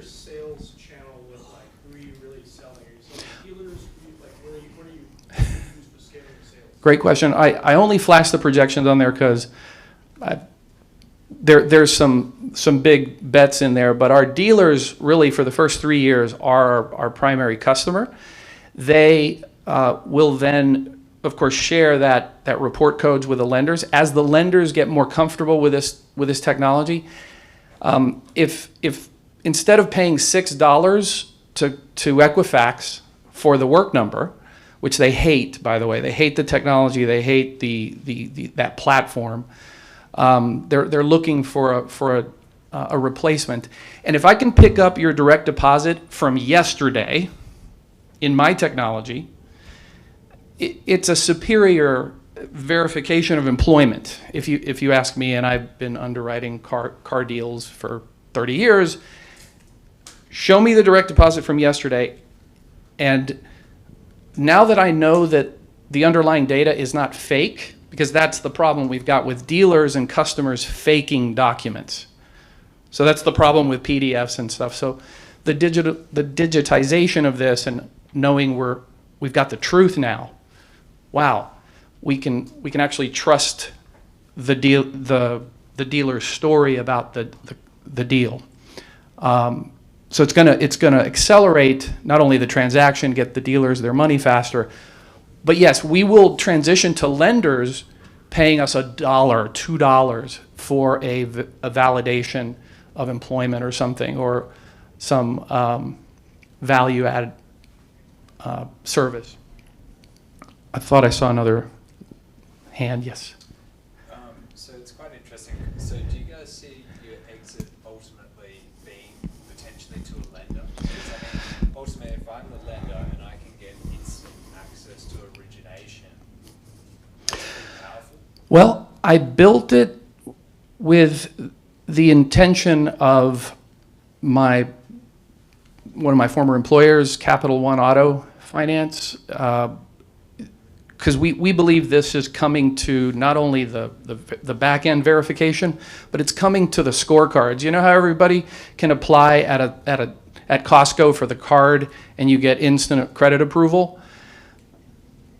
Speaker 10: sales channel look like? Who are you really selling? Are you selling dealers? What are you use for scaling your sales?
Speaker 14: Great question. I only flash the projections on there because there's some big bets in there, but our dealers really for the first 3 years are our primary customer. They will then, of course, share that report codes with the lenders. As the lenders get more comfortable with this technology, if instead of paying $6 to Equifax for the work number, which they hate, by the way, they hate the technology, they hate that platform. They're looking for a replacement. And if I can pick up your direct deposit from yesterday in my technology, it's a superior verification of employment. If you ask me, and I've been underwriting car deals for 30 years, show me the direct deposit from yesterday, and now that I know that the underlying data is not fake, because that's the problem we've got with dealers and customers faking documents. So that's the problem with PDFs and stuff. So the digitization of this and knowing we've got the truth now, wow, we can actually trust the dealer's story about the deal. So it's gonna accelerate not only the transaction, get the dealers their money faster, but yes, we will transition to lenders paying us $1, $2 for a validation of employment or something, or some value-added service. I thought I saw another hand. Yes.
Speaker 3: So it's quite interesting. So do you guys see your exit ultimately being potentially to a lender? Because I mean, ultimately, if I'm the lender and I can get instant access to origination, that's pretty powerful.
Speaker 14: Well, I built it with the intention of one of my former employers, Capital One Auto Finance, because we believe this is coming to not only the back end verification, but it's coming to the scorecards. You know how everybody can apply at Costco for the card and you get instant credit approval?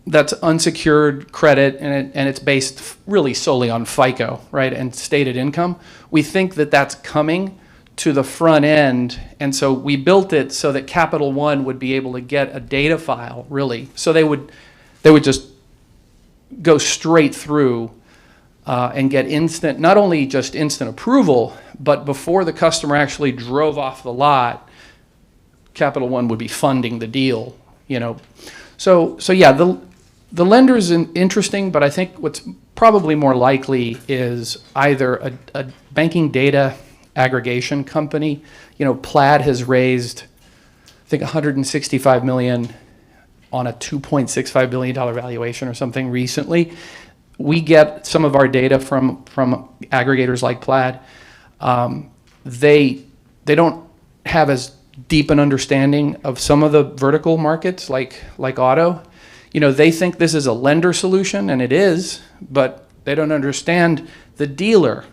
Speaker 14: That's unsecured credit, and it's based really solely on FICO, right, and stated income. We think that that's coming to the front end, and so we built it so that Capital One would be able to get a data file, really. So they would just go straight through and get instant, not only just instant approval, but before the customer actually drove off the lot, Capital One would be funding the deal, you know. So yeah, the lender is interesting, but I think what's probably more likely is either a banking data aggregation company. You know, Plaid has raised, I think, $165 million on a $2.65 billion valuation or something recently. We get some of our data from aggregators like Plaid. They don't have as deep an understanding of some of the vertical markets like auto. You know, they think this is a lender solution, and it is, but they don't understand the dealer.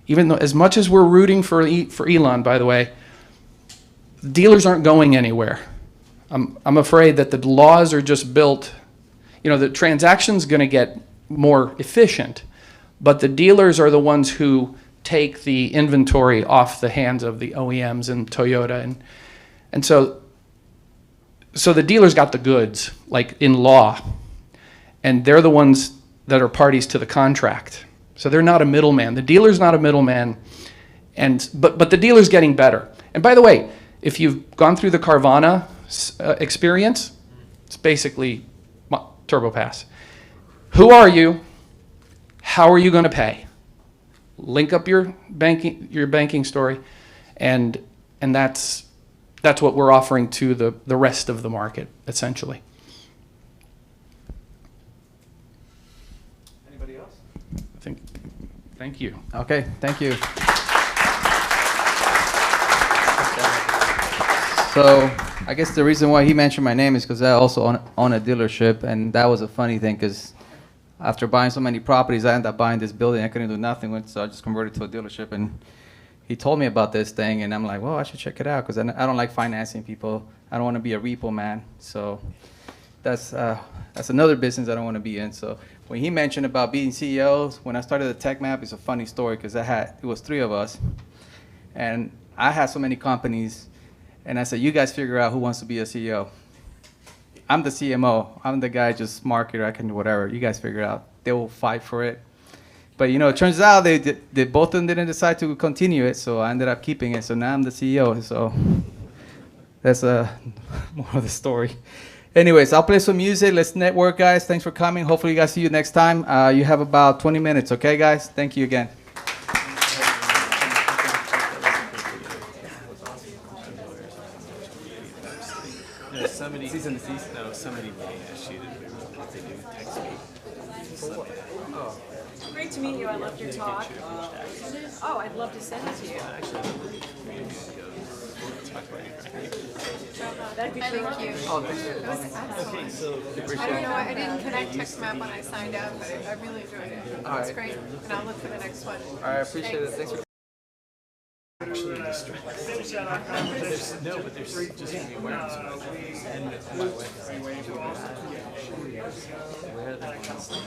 Speaker 14: Even though, as much as we're rooting for Elon, by the way, dealers aren't going anywhere. I'm afraid that the laws are just built, you know, the transaction's going to get more efficient, but the dealers are the ones who take the inventory off the hands of the OEMs and Toyota, and so the dealers got the goods, like in law, and they're the ones that are parties to the contract. So they're not a middleman. The dealer's not a middleman, but the dealer's getting better. And by the way, if you've gone through the Carvana experience, it's basically TurboPass. Who are you? How are you going to pay? Link up your banking story, and that's what we're offering to the rest of the market, essentially. Anybody else? Thank you.
Speaker 1: Okay, thank you. So I guess the reason why he mentioned my name is because I also own a dealership, and that was a funny thing because after buying so many properties, I ended up buying this building I couldn't do nothing with, so I just converted to a dealership. And he told me about this thing, and I'm like, well, I should check it out because I don't like financing people. I don't want to be a repo man. So that's another business I don't want to be in. So when he mentioned about being CEOs, when I started the Tech Map, it's a funny story because it was 3 of us, and I had so many companies, and I said, you guys figure out who wants to be a CEO. I'm the CMO. I'm the guy just marketer. I can do whatever. You guys figure it out. They will fight for it. But it turns out they both of them didn't decide to continue it, so I ended up keeping it. So now I'm the CEO. So that's more of the story. Anyways, I'll play some music. Let's network, guys. Thanks for coming. Hopefully, you guys see you next time. You have about 20 minutes, okay, guys? Thank you again.
Speaker 2: Somebody may ask you if they do text me.
Speaker 9: Great to meet you. I loved your talk. Oh, I'd love to send it to you. That'd be
Speaker 15: Thank you.
Speaker 1: Oh, thank you.
Speaker 15: It was excellent. I don't know, I didn't connect TextMap when I signed up, but I really enjoyed it.
Speaker 1: All
Speaker 15: It's
Speaker 1: right.
Speaker 15: great, and I'll look for the next one.
Speaker 1: All right, I appreciate it. Thanks for
Speaker 10: Finish out our conversation.
Speaker 2: No, but there's just going to be awareness.
Speaker 10: We moved to Austin 2 years ago.
Speaker 2: Where are the ones that